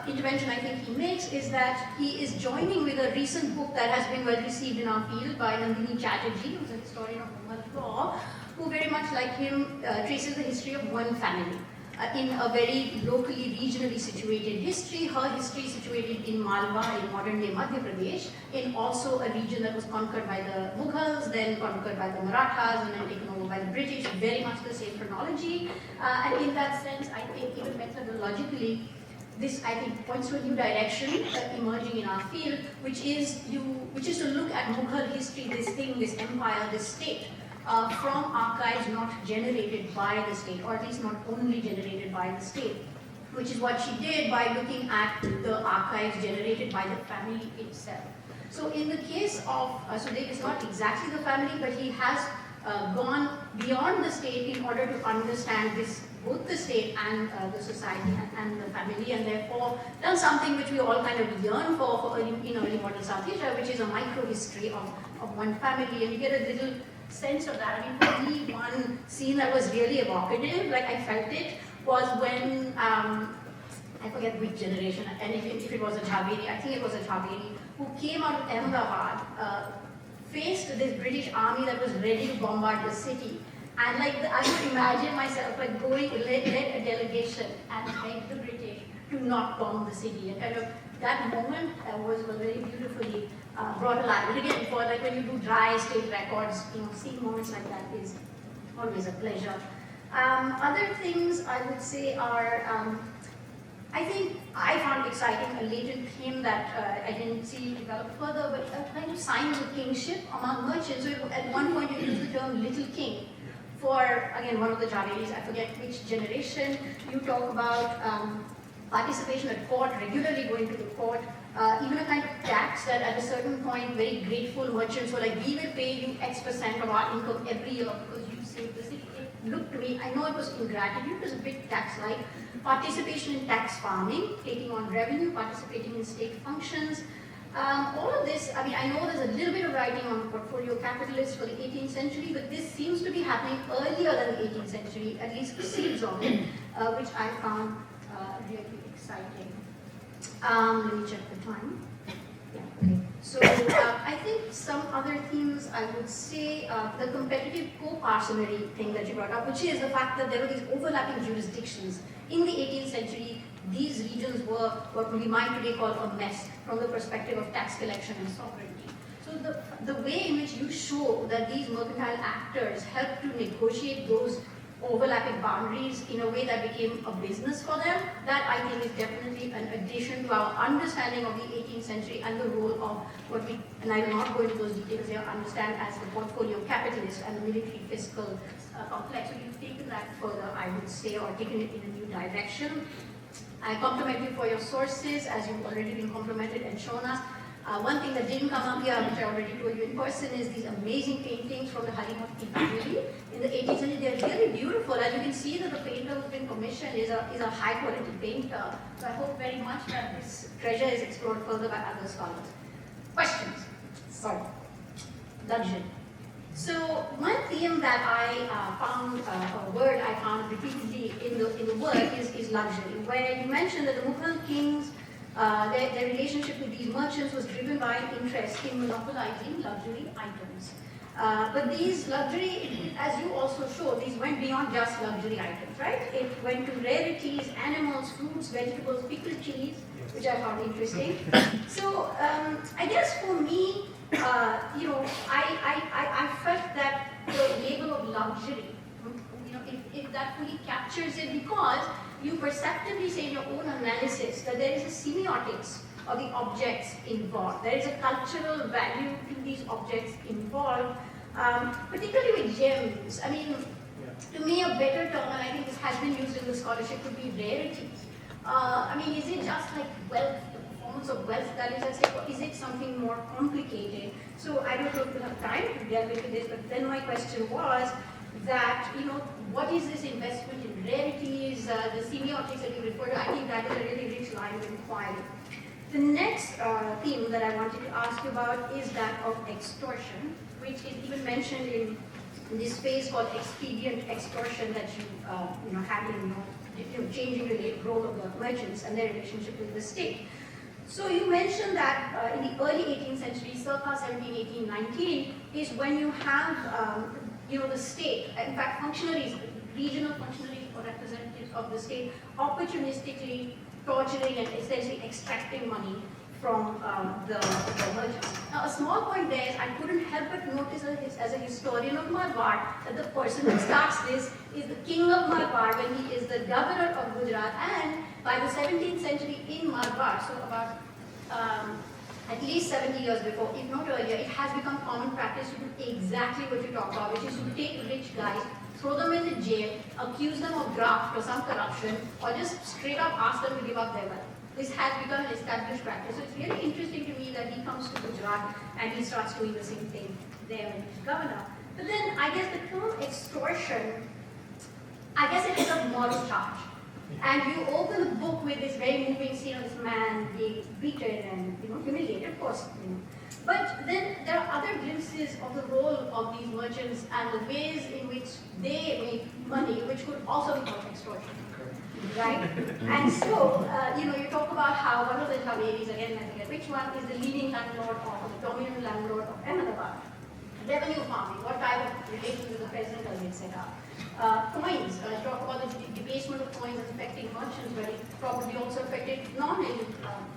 intervention I think he makes is that he is joining with a recent book that has been well received in our field by Nandini Chatterjee, who's a historian of Mughal law, who very much like him traces the history of one family in a very locally, regionally situated history. Her history is situated in Malwa in modern-day Madhya Pradesh, in also a region that was conquered by the Mughals, then conquered by the Marathas, and then taken over by the British, very much the same chronology. And in that sense, I think even methodologically, this I think points to a new direction emerging in our field, which is to look at Mughal history, this empire, this state, from archives not generated by the state, or at least not only generated by the state, which is what she did by looking at the archives generated by the family itself. So in the case of Sudev, it's not exactly the family, but he has gone beyond the state in order to understand this, both the state and the society and the family, and therefore done something which we all kind of yearn for in early modern South Asia, which is a micro-history of one family, and you get a little sense of that. I mean, for me, one scene that was really evocative, like I felt it, was when, I forget which generation, and if it was a Javeri, I think it was a Javeri, who came out of Ahmedabad, faced this British army that was ready to bombard the city. And like, I could imagine myself like going, led a delegation and begged the British to not bomb the city. And kind of that moment was very beautifully brought alive. And again, for like when you do dry state records, seeing moments like that is always a pleasure. Other things I would say are, I think I found exciting a latent theme that I didn't see develop further, but a kind of signs of kingship among merchants. So at one point you use the term little king for, again, one of the Javeris, I forget which generation. You talk about participation at court, regularly going to the court, even a kind of tax that at a certain point very grateful merchants were like, we will pay you X% of our income every year because you saved the city. It looked to me, I know it was ingratitude, it was a bit tax-like. Participation in tax farming, taking on revenue, participating in state functions. All of this, I mean, I know there's a little bit of writing on portfolio capitalists for the 18th century, but this seems to be happening earlier than the 18th century, at least seeds of it, which I found really exciting. Let me check the time. Yeah, okay. So I think some other themes I would say, the competitive co-parsimony thing that you brought up, which is the fact that there were these overlapping jurisdictions. In the 18th century, these regions were what we might today call a mess from the perspective of tax collection and sovereignty. So the way in which you show that these mercantile actors helped to negotiate those overlapping boundaries in a way that became a business for them, that I think is definitely an addition to our understanding of the 18th century and the role of what we, and I will not go into those details here, understand as the portfolio capitalist and the military fiscal complex. So you've taken that further, I would say, or taken it in a new direction. I compliment you for your sources, as you've already been complimented and shown us. One thing that didn't come up here, which I already told you in person, is these amazing paintings from the Harimurti family in the 18th century. They're really beautiful, and you can see that the painter who's been commissioned is a high-quality painter. So I hope very much that this treasure is explored further by other scholars. Questions? Sorry. Luxury. So one theme that I found, a word I found repeatedly in the work is luxury, where you mentioned that the Mughal kings, their relationship with these merchants was driven by an interest in monopolizing luxury items. But these luxury, as you also showed, these went beyond just luxury items, right? It went to rarities, animals, fruits, vegetables, pickled cheese, which I found interesting. So I guess for me, I felt that the label of luxury, if that fully captures it, because you perceptively say in your own analysis that there is a semiotics of the objects involved. There is a cultural value to these objects involved, particularly with gems. I mean, to me, a better term, and I think this has been used in the scholarship, would be rarity. I mean, is it just like wealth, the performance of wealth that is at stake, or is it something more complicated? So I don't know if we'll have time to delve into this, but then my question was that, you know, what is this investment in rarities, the semiotics that you referred to? I think that is a really rich line of inquiry. The next theme that I wanted to ask you about is that of extortion, which is even mentioned in this phase called expedient extortion that you have in changing the role of the merchants and their relationship with the state. So you mentioned that in the early 18th century, circa 17, 18, 19, is when you have the state, in fact functionaries, regional functionaries or representatives of the state, opportunistically torturing and essentially extracting money from the merchants. Now, a small point there is I couldn't help but notice as a historian of Malabar that the person who starts this is the king of Malabar when he is the governor of Gujarat, and by the 17th century in Malabar, so about at least 70 years before, if not earlier, it has become common practice to do exactly what you talk about, which is to take rich guys, throw them in the jail, accuse them of graft or some corruption, or just straight up ask them to give up their wealth. This has become an established practice. So it's really interesting to me that he comes to Gujarat and he starts doing the same thing there when he's governor. But then I guess the term extortion, I guess it is a moral charge. And you open the book with this very moving scene of this man being beaten and humiliated, of course. But then there are other glimpses of the role of these merchants and the ways in which they make money, which could also be called extortion. Right? And so, you talk about how one of the Javeris, again, I forget which one, is the leading landlord or the dominant landlord of Ahmedabad. Revenue farming, what type of relations with the president has been set up. Coins, talk about the debasement of coins as affecting merchants, but it probably also affected non-Indian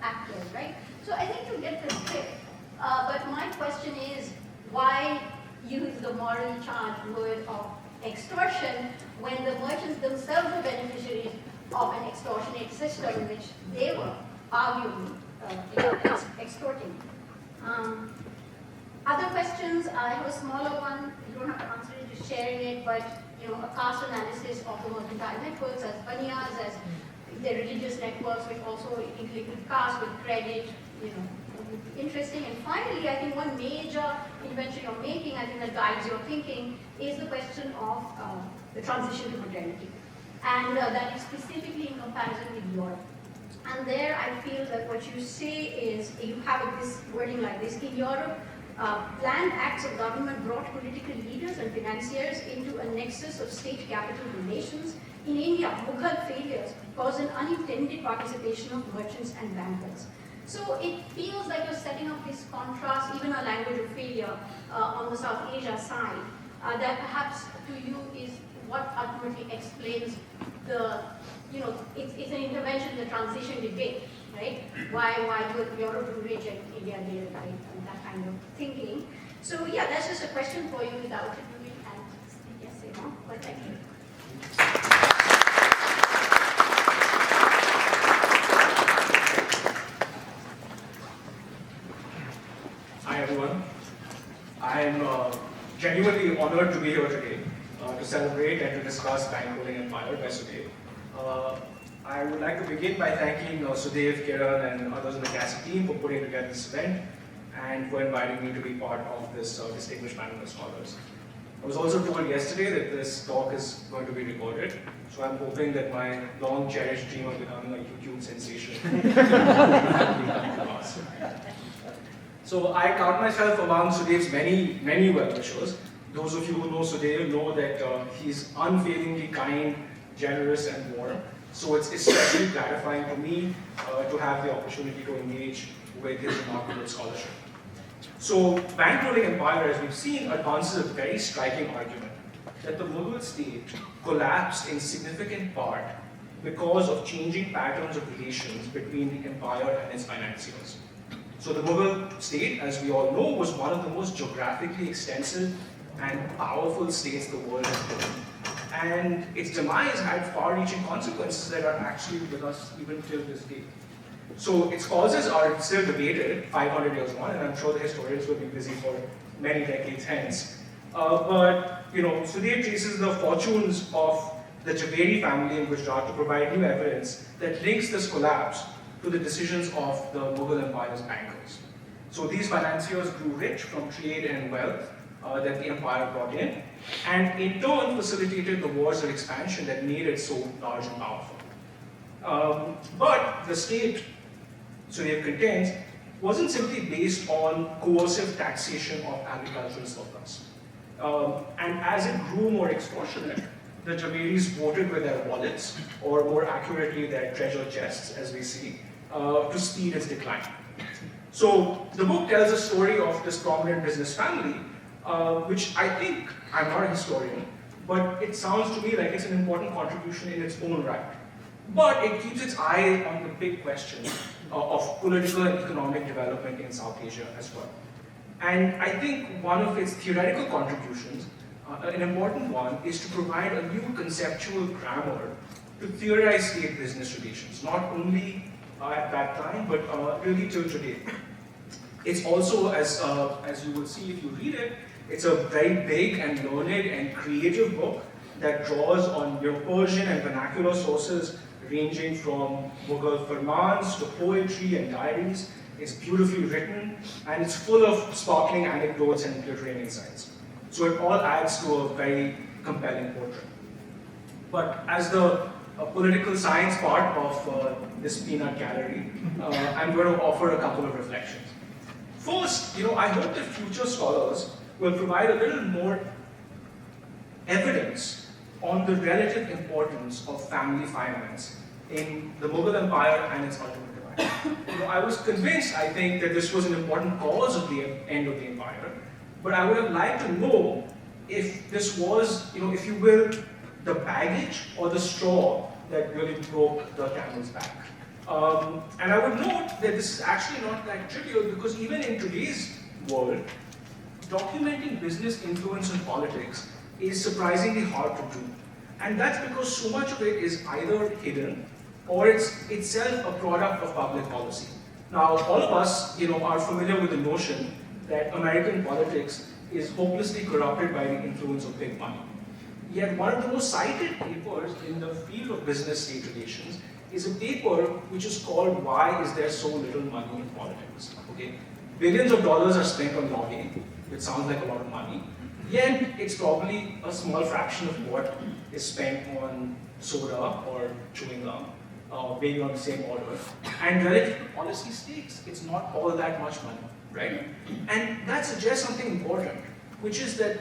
actors, right? So I think you get the drift. But my question is, why use the moral charge word of extortion when the merchants themselves are beneficiaries of an extortionate system which they were arguably extorting? Other questions, I have a smaller one, you don't have to answer it, just sharing it, but a caste analysis of the mercantile networks as baniyas, as the religious networks, which also include caste with credit, would be interesting. And finally, I think one major invention you're making, I think that guides your thinking, is the question of the transition to modernity. And that is specifically in comparison with Europe. And there I feel that what you say is, you have this wording like this: in Europe, planned acts of government brought political leaders and financiers into a nexus of state-capital relations. In India, Mughal failures caused an unintended participation of merchants and bankers. So it feels like you're setting up this contrast, even a language of failure on the South Asia side, that perhaps to you is what ultimately explains the, it's an intervention in the transition debate, right? Why would Europe do rich and India did, right? And that kind of thinking. So yeah, that's just a question for you without it moving and yes, but thank you. Hi everyone. I am genuinely honored to be here today to celebrate and to discuss Bankrolling Empire by Sudev. I would like to begin by thanking Sudev, Kiran and others in the CASI team for putting together this event and for inviting me to be part of this distinguished panel of scholars. I was also told yesterday that this talk is going to be recorded, so I'm hoping that my long cherished dream of becoming a YouTube sensation will come to pass. So I count myself among Sudev's many well-wishers. Those of you who know Sudev know that he's unfailingly kind, generous and warm. So it's especially gratifying to me to have the opportunity to engage with his remarkable scholarship. So Bankrolling Empire, as we've seen, advances a very striking argument that the Mughal state collapsed in significant part because of changing patterns of relations between the empire and its financiers. So the Mughal state, as we all know, was one of the most geographically extensive and powerful states the world has known. and its demise had far-reaching consequences that are actually with us even till this day. So its causes are still debated 500 years on, and I'm sure the historians will be busy for many decades hence. But Sudhir traces the fortunes of the Javeri family in Gujarat to provide new evidence that links this collapse to the decisions of the Mughal Empire's bankers. So these financiers grew rich from trade and wealth that the empire brought in, and in turn facilitated the wars of expansion that made it so large and powerful. But the state, Sudhir contends, wasn't simply based on coercive taxation of agricultural surplus. And as it grew more extortionate, the Javeris voted with their wallets, or more accurately their treasure chests, as we see, to speed its decline. So the book tells a story of this prominent business family, which I think, I'm not a historian, but it sounds to me like it's an important contribution in its own right. But it keeps its eye on the big question of political and economic development in South Asia as well. And I think one of its theoretical contributions, an important one, is to provide a new conceptual grammar to theorize state business relations, not only at that time, but really till today. It's also, as you will see if you read it, it's a very big and learned and creative book that draws on Persian and vernacular sources ranging from Mughal firmans to poetry and diaries. It's beautifully written, and it's full of sparkling anecdotes and literary insights. So it all adds to a very compelling portrait. But as the political science part of this peanut gallery, I'm going to offer a couple of reflections. First, I hope that future scholars will provide a little more evidence on the relative importance of family finance in the Mughal Empire and its ultimate demise. I was convinced, I think, that this was an important cause of the end of the empire, but I would have liked to know if this was, if you will, the baggage or the straw that really broke the camel's back. And I would note that this is actually not that trivial, because even in today's world, documenting business influence in politics is surprisingly hard to do. And that's because so much of it is either hidden or it's itself a product of public policy. Now, all of us, are familiar with the notion that American politics is hopelessly corrupted by the influence of big money. Yet one of the most cited papers in the field of business state relations is a paper which is called Why Is There So Little Money in Politics? Okay? Billions of dollars are spent on lobbying, which sounds like a lot of money, yet it's probably a small fraction of what is spent on soda or chewing gum, maybe on the same order. And relative to policy stakes, it's not all that much money, right? And that suggests something important, which is that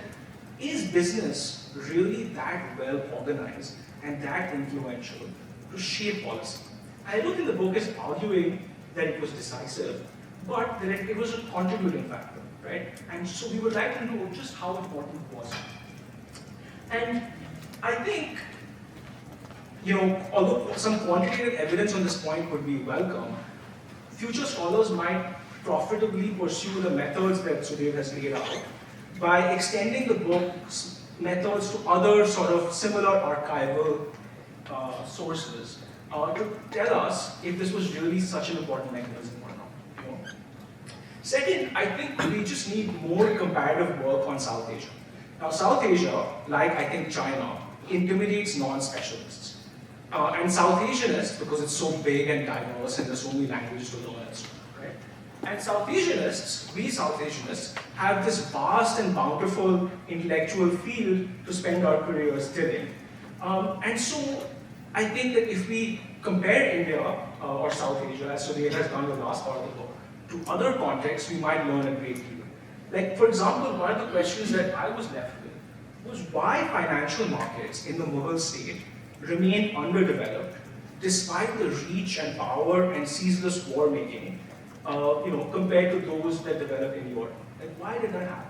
is business really that well organized and that influential to shape policy? I don't think the book is arguing that it was decisive, but that it was a contributing factor, right? And so we would like to know just how important it was. And I think, although some quantitative evidence on this point would be welcome, future scholars might profitably pursue the methods that Sudhir has laid out by extending the book's methods to other sort of similar archival sources to tell us if this was really such an important mechanism or not. Second, I think we just need more comparative work on South Asia. Now, South Asia, like I think China, intimidates non-specialists. And South Asianists, because it's so big and diverse and there's so many languages to learn and so on, right? And South Asianists, we South Asianists, have this vast and bountiful intellectual field to spend our careers tilling. And so I think that if we compare India or South Asia, as Sudhir has done in the last part of the book, to other contexts, we might learn a great deal. Like, for example, one of the questions that I was left with was why financial markets in the Mughal state remained underdeveloped despite the reach and power and ceaseless war making, compared to those that developed in Europe. Like, why did that happen?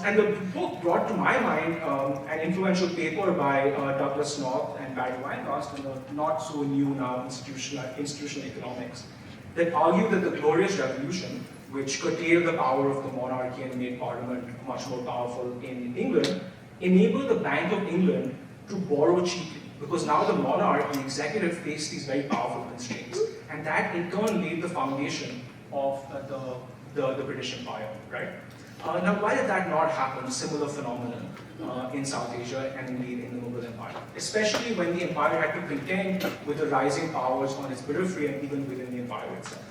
And the book brought to my mind an influential paper by Douglas North and Barry Weingast in the not so new now institutional economics that argued that the Glorious Revolution, which curtailed the power of the monarchy and made Parliament much more powerful in England, enable the Bank of England to borrow cheaply, because now the monarch and the executive face these very powerful constraints. And that in turn laid the foundation of the British Empire, right? Now, why did that not happen? Similar phenomenon in South Asia and indeed in the Mughal Empire, especially when the empire had to contend with the rising powers on its periphery and even within the empire itself.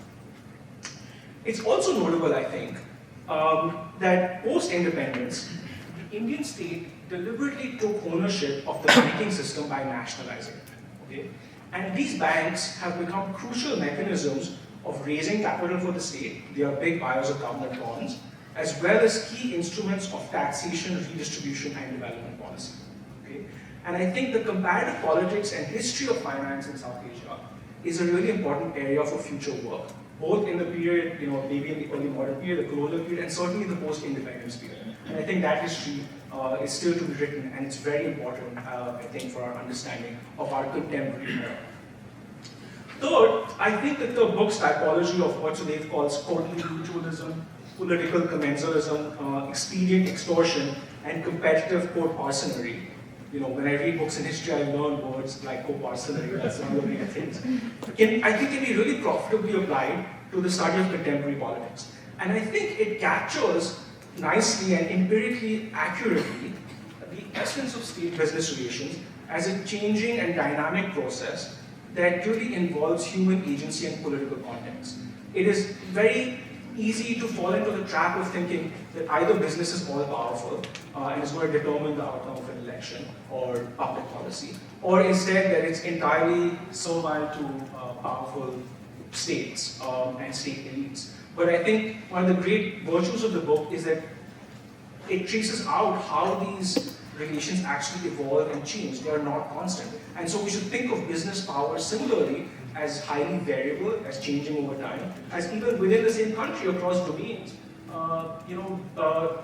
It's also notable, I think, that post-independence, the Indian state deliberately took ownership of the banking system by nationalizing it. Okay? And these banks have become crucial mechanisms of raising capital for the state. They are big buyers of government bonds, as well as key instruments of taxation, redistribution, and development policy. Okay? And I think the comparative politics and history of finance in South Asia is a really important area for future work, both in the period, maybe in the early modern period, the colonial period, and certainly the post-independence period. And I think that history is still to be written, and it's very important, I think, for our understanding of our contemporary era. Third, I think that the book's typology of what Sudhir calls courtly mutualism, political commensalism, expedient extortion, and competitive coparcenary. When I read books in history, I learn words like coparcenary. That's one of the main things. I think can be really profitably applied to the study of contemporary politics. And I think it captures nicely and empirically accurately the essence of state-business relations as a changing and dynamic process that really involves human agency and political context. It is very easy to fall into the trap of thinking that either business is all-powerful and is going to determine the outcome of an election or public policy, or instead that it's entirely servile to powerful states and state elites. But I think one of the great virtues of the book is that it traces out how these relations actually evolve and change. They are not constant. And so we should think of business power similarly as highly variable, as changing over time, as even within the same country across domains,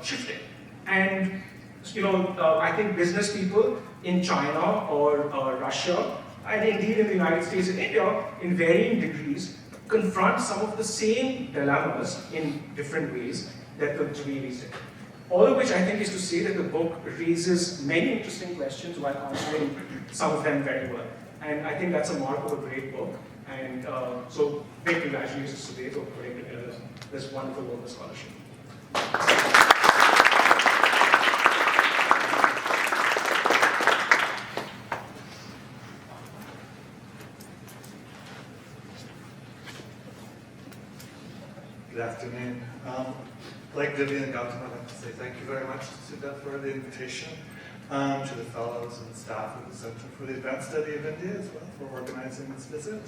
shifting. And I think business people in China or Russia, and indeed in the United States and India, in varying degrees, confront some of the same dilemmas in different ways that the Jubilees did. All of which I think is to say that the book raises many interesting questions while answering some of them very well. And I think that's a mark of a great book. And so big congratulations to Sudhir for putting together this wonderful work of scholarship. Good afternoon. Like Vivian and Gautam, I'd like to say thank you very much to Sudha for the invitation, to the fellows and staff of the Center for the Advanced Study of India as well for organizing this visit.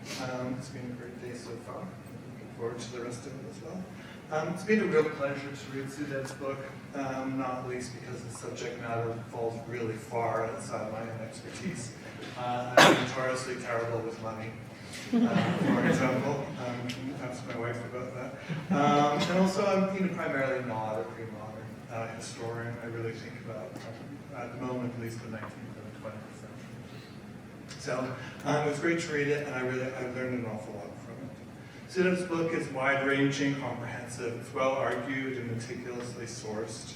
It's been a great day so far. Looking forward to the rest of it as well. It's been a real pleasure to read Sudha's book, not least because the subject matter falls really far outside my own expertise. I'm notoriously terrible with money. For example, ask my wife about that. And also, I'm primarily not a pre-modern historian. I really think about, at the moment at least, the 19th and the 20th century. So it was great to read it, and I learned an awful lot from it. Sudha's book is wide-ranging, comprehensive, it's well-argued and meticulously sourced.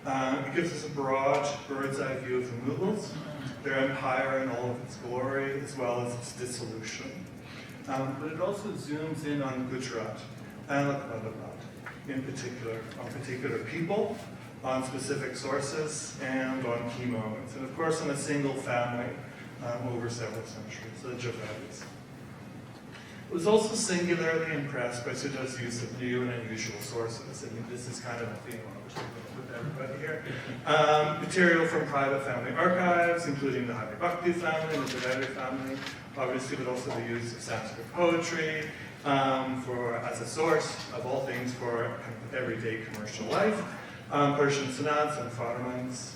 It gives us a broad, bird's-eye view of the Mughals, their empire in all of its glory, as well as its dissolution. But it also zooms in on Gujarat and Ahmedabad in particular, on particular people, on specific sources, and on key moments. And of course, on a single family over several centuries, the Javalis. I was also singularly impressed by Sudha's use of new and unusual sources. I mean, this is kind of a theme I was going to put everybody here. Material from private family archives, including the Hari Bhakti family, the Javali family, obviously, but also the use of Sanskrit poetry as a source of all things for everyday commercial life, Persian sanads and farmans,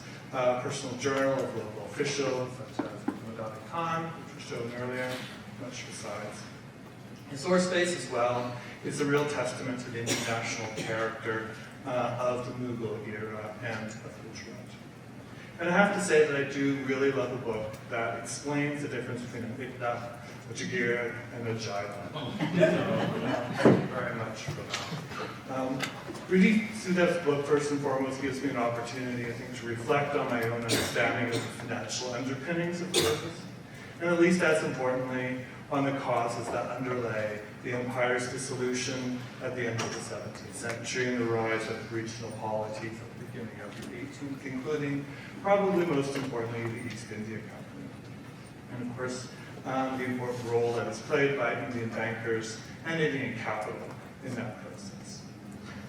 personal journal of local officials such as Madani Khan, which was shown earlier, much besides. The source space as well is a real testament to the international character of the Mughal era and of Gujarat. And I have to say that I do really love a book that explains the difference between a Mikda, a Jagir, and a Jaila. Thank you very much for that. Reading Sudev's book, first and foremost, gives me an opportunity, I think, to reflect on my own understanding of the financial underpinnings of business, and at least as importantly, on the causes that underlay the empire's dissolution at the end of the 17th century and the rise of regional polities at the beginning of the 18th, including, probably most importantly, the East India Company. And of course, the important role that is played by Indian bankers and Indian capital in that process.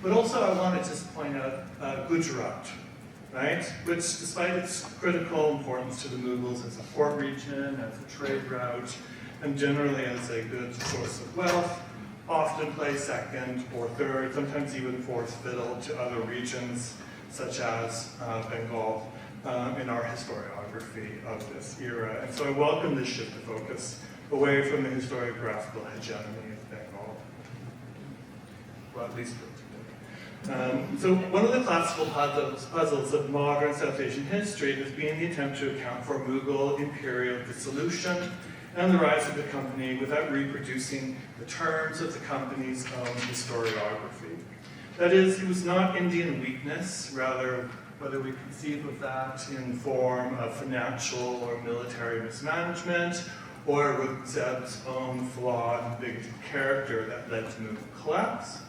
But also I want to just point out Gujarat, right? Which, despite its critical importance to the Mughals as a port region, as a trade route, and generally as a good source of wealth, often plays second or third, sometimes even fourth fiddle to other regions, such as Bengal, in our historiography of this era. And so I welcome this shift of focus away from the historiographical hegemony of Bengal, well, at least for today. So one of the classical puzzles of modern South Asian history has been the attempt to account for Mughal imperial dissolution and the rise of the company without reproducing the terms of the company's own historiography. That is, it was not Indian weakness, rather whether we conceive of that in form of financial or military mismanagement, or with Zeb's own flawed and bigoted character that led to Mughal collapse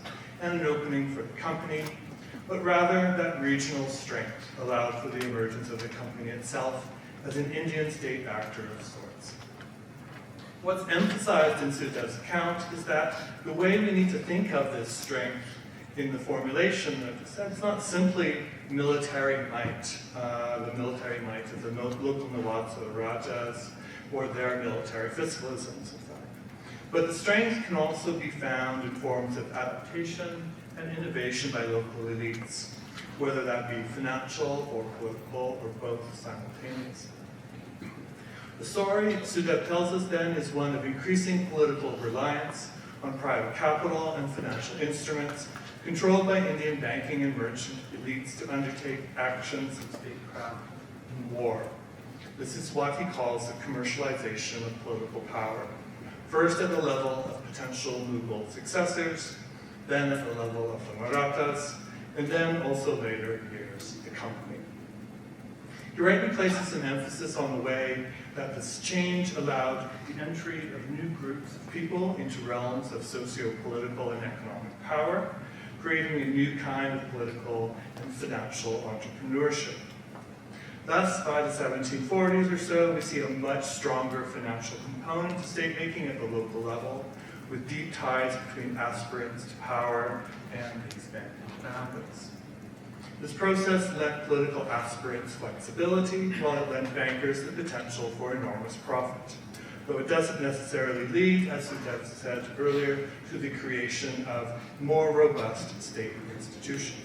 and an opening for the company, but rather that regional strength allowed for the emergence of the company itself as an Indian state actor of sorts. What's emphasized in Sudev's account is that the way we need to think of this strength in the formulation that I said, it's not simply military might, the military might of the local Nawabs or Rajas, or their military fiscalisms, in fact. But the strength can also be found in forms of adaptation and innovation by local elites, whether that be financial or political or both simultaneously. The story Sudev tells us then is one of increasing political reliance on private capital and financial instruments controlled by Indian banking and merchant elites to undertake actions of statecraft and war. This is what he calls the commercialization of political power, first at the level of potential Mughal successors, then at the level of the Marathas, and then also later in years, the company. He rightly places an emphasis on the way that this change allowed the entry of new groups of people into realms of socio-political and economic power, creating a new kind of political and financial entrepreneurship. Thus, by the 1740s or so, we see a much stronger financial component to state-making at the local level, with deep ties between aspirants to power and these banking families. This process lent political aspirants flexibility, while it lent bankers the potential for enormous profit. Though it doesn't necessarily lead, as Sudev said earlier, to the creation of more robust state institutions.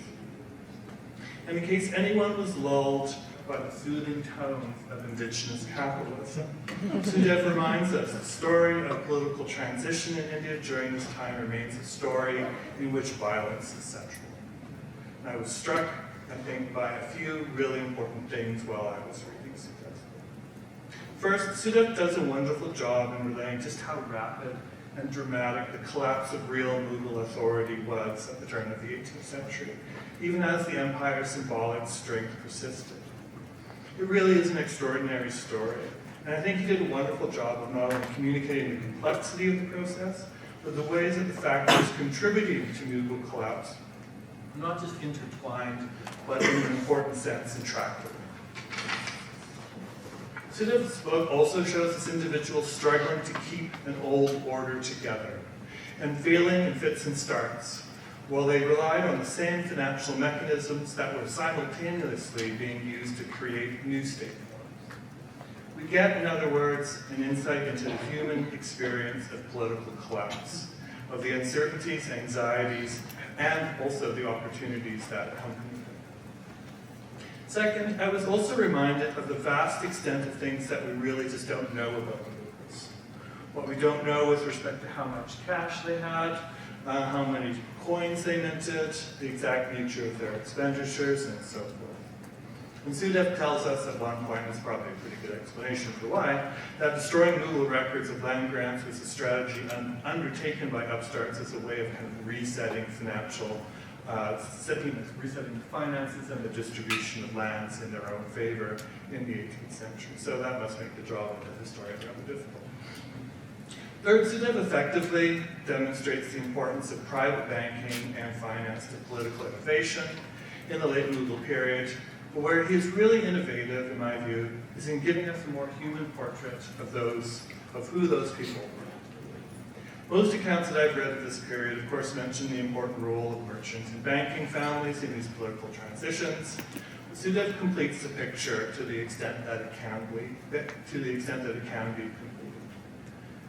And in case anyone was lulled by the soothing tones of indigenous capitalism, Sudev reminds us the story of political transition in India during this time remains a story in which violence is central. I was struck, I think, by a few really important things while I was reading Sudev's book. First, Sudev does a wonderful job in relaying just how rapid and dramatic the collapse of real Mughal authority was at the turn of the 18th century, even as the empire's symbolic strength persisted. It really is an extraordinary story, and I think he did a wonderful job of not only communicating the complexity of the process, but the ways that the factors contributing to Mughal collapse not just intertwined, but in an important sense, intractable. Sudev's book also shows this individual struggling to keep an old order together and failing in fits and starts, while they relied on the same financial mechanisms that were simultaneously being used to create new state forms. We get, in other words, an insight into the human experience of political collapse, of the uncertainties, anxieties, and also the opportunities that accompany them. Second, I was also reminded of the vast extent of things that we really just don't know about the Mughals. What we don't know with respect to how much cash they had, how many coins they minted, the exact nature of their expenditures, and so forth. And Sudev tells us at one point, and it's probably a pretty good explanation for why, that destroying Mughal records of land grants was a strategy undertaken by upstarts as a way of kind of resetting financial, resetting the finances and the distribution of lands in their own favor in the 18th century. So that must make the job of the historian rather difficult. Third, Sudev effectively demonstrates the importance of private banking and finance to political innovation in the late Mughal period. But where he is really innovative, in my view, is in giving us a more human portrait of who those people were. Most accounts that I've read of this period, of course, mention the important role of merchants and banking families in these political transitions. Sudev completes the picture to the extent that it can be completed.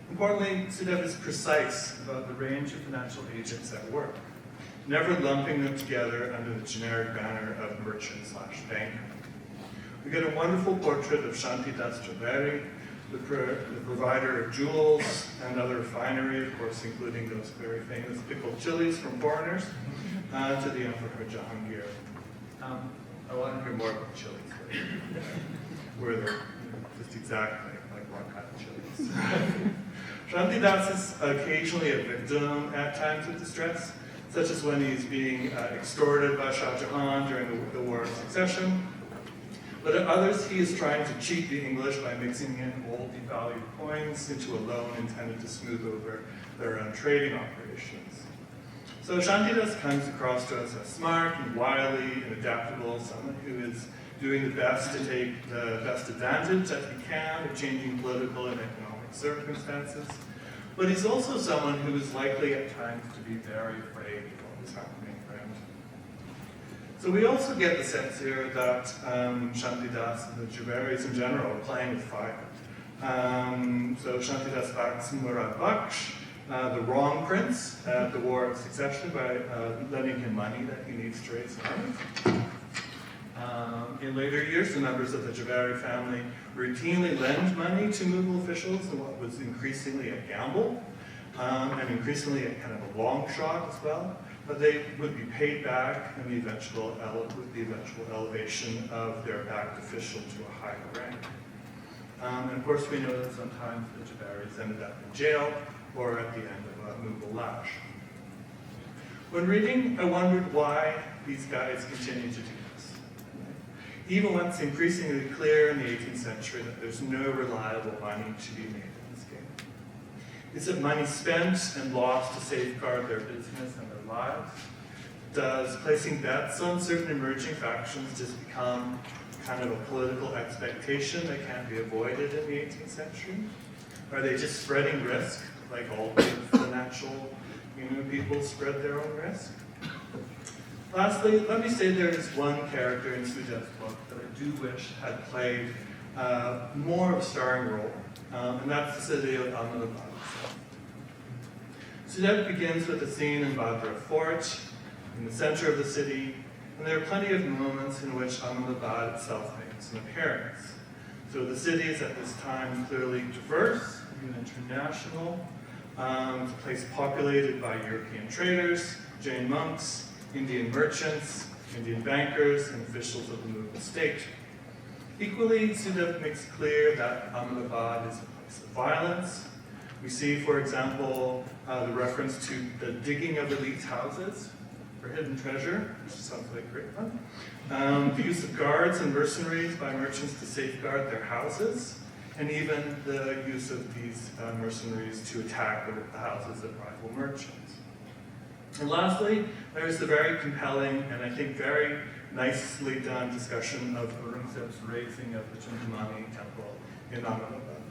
Importantly, Sudev is precise about the range of financial agents at work, never lumping them together under the generic banner of merchant/banker. We get a wonderful portrait of Shantidas Jhaveri, the provider of jewels and other finery, of course, including those very famous pickled chilies from foreigners, to the Emperor Jahangir. I want to hear more about chilies later, where they're just exactly like what kind of chilies. Shantidas is occasionally a victim at times of distress, such as when he's being extorted by Shah Jahan during the War of Succession. But at others, he is trying to cheat the English by mixing in old devalued coins into a loan intended to smooth over their own trading operations. So Shantidas comes across to us as smart and wily and adaptable, someone who is doing the best to take the best advantage that he can of changing political and economic circumstances. But he's also someone who is likely at times to be very afraid of what is happening around him. So we also get the sense here that Shantidas and the Jhaveris in general are playing with fire. So Shantidas backs Murad Baksh, the wrong prince at the War of Succession, by lending him money that he needs to raise armies. In later years, the members of the Jhaveri family routinely lend money to Mughal officials in what was increasingly a gamble, and increasingly a kind of a long shot as well. But they would be paid back in with the eventual elevation of their backed official to a higher rank. And of course, we know that sometimes the Jhaveris ended up in jail or at the end of a Mughal lash. When reading, I wondered why these guys continue to do this. Even when it's increasingly clear in the 18th century that there's no reliable money to be made in this game. Is it money spent and lost to safeguard their business and their lives? Does placing bets on certain emerging factions just become kind of a political expectation that can't be avoided in the 18th century? Are they just spreading risk, like all big financial people spread their own risk? Lastly, let me say there is one character in Sudev's book that I do wish had played more of a starring role, and that's the city of Ahmedabad. Sudev begins with a scene in Badra Fort, in the center of the city, and there are plenty of moments in which Ahmedabad itself makes an appearance. So the city is at this time clearly diverse and international. It's a place populated by European traders, Jain monks, Indian merchants, Indian bankers, and officials of the Mughal state. Equally, Sudev makes clear that Ahmedabad is a place of violence. We see, for example, the reference to the digging of elite houses for hidden treasure, which sounds like great fun. The use of guards and mercenaries by merchants to safeguard their houses, and even the use of these mercenaries to attack the houses of rival merchants. And lastly, there's the very compelling and I think very nicely done discussion of Aurangzeb's razing of the Chundamani temple in Ahmedabad,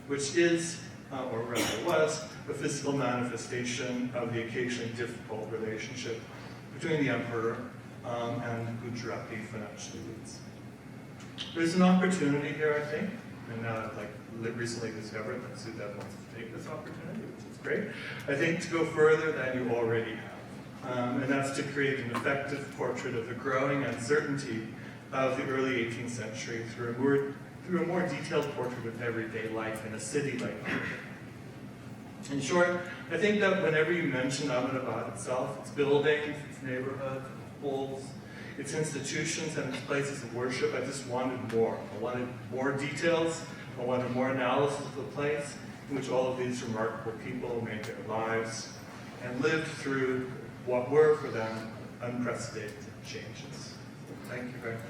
which is, or rather was, a physical manifestation of the occasionally difficult relationship between the emperor and Gujarati financial elites. There's an opportunity here, I think, and I've recently discovered that Sudev wants to take this opportunity, which is great. I think to go further than you already have. And that's to create an effective portrait of the growing uncertainty of the early 18th century through a more detailed portrait of everyday life in a city like Ahmedabad. In short, I think that whenever you mention Ahmedabad itself, its buildings, its neighborhoods, its holes, its institutions, and its places of worship. I just wanted more. I wanted more details. I wanted more analysis of the place in which all of these remarkable people made their lives and lived through what were, for them, unprecedented changes. Thank you very much.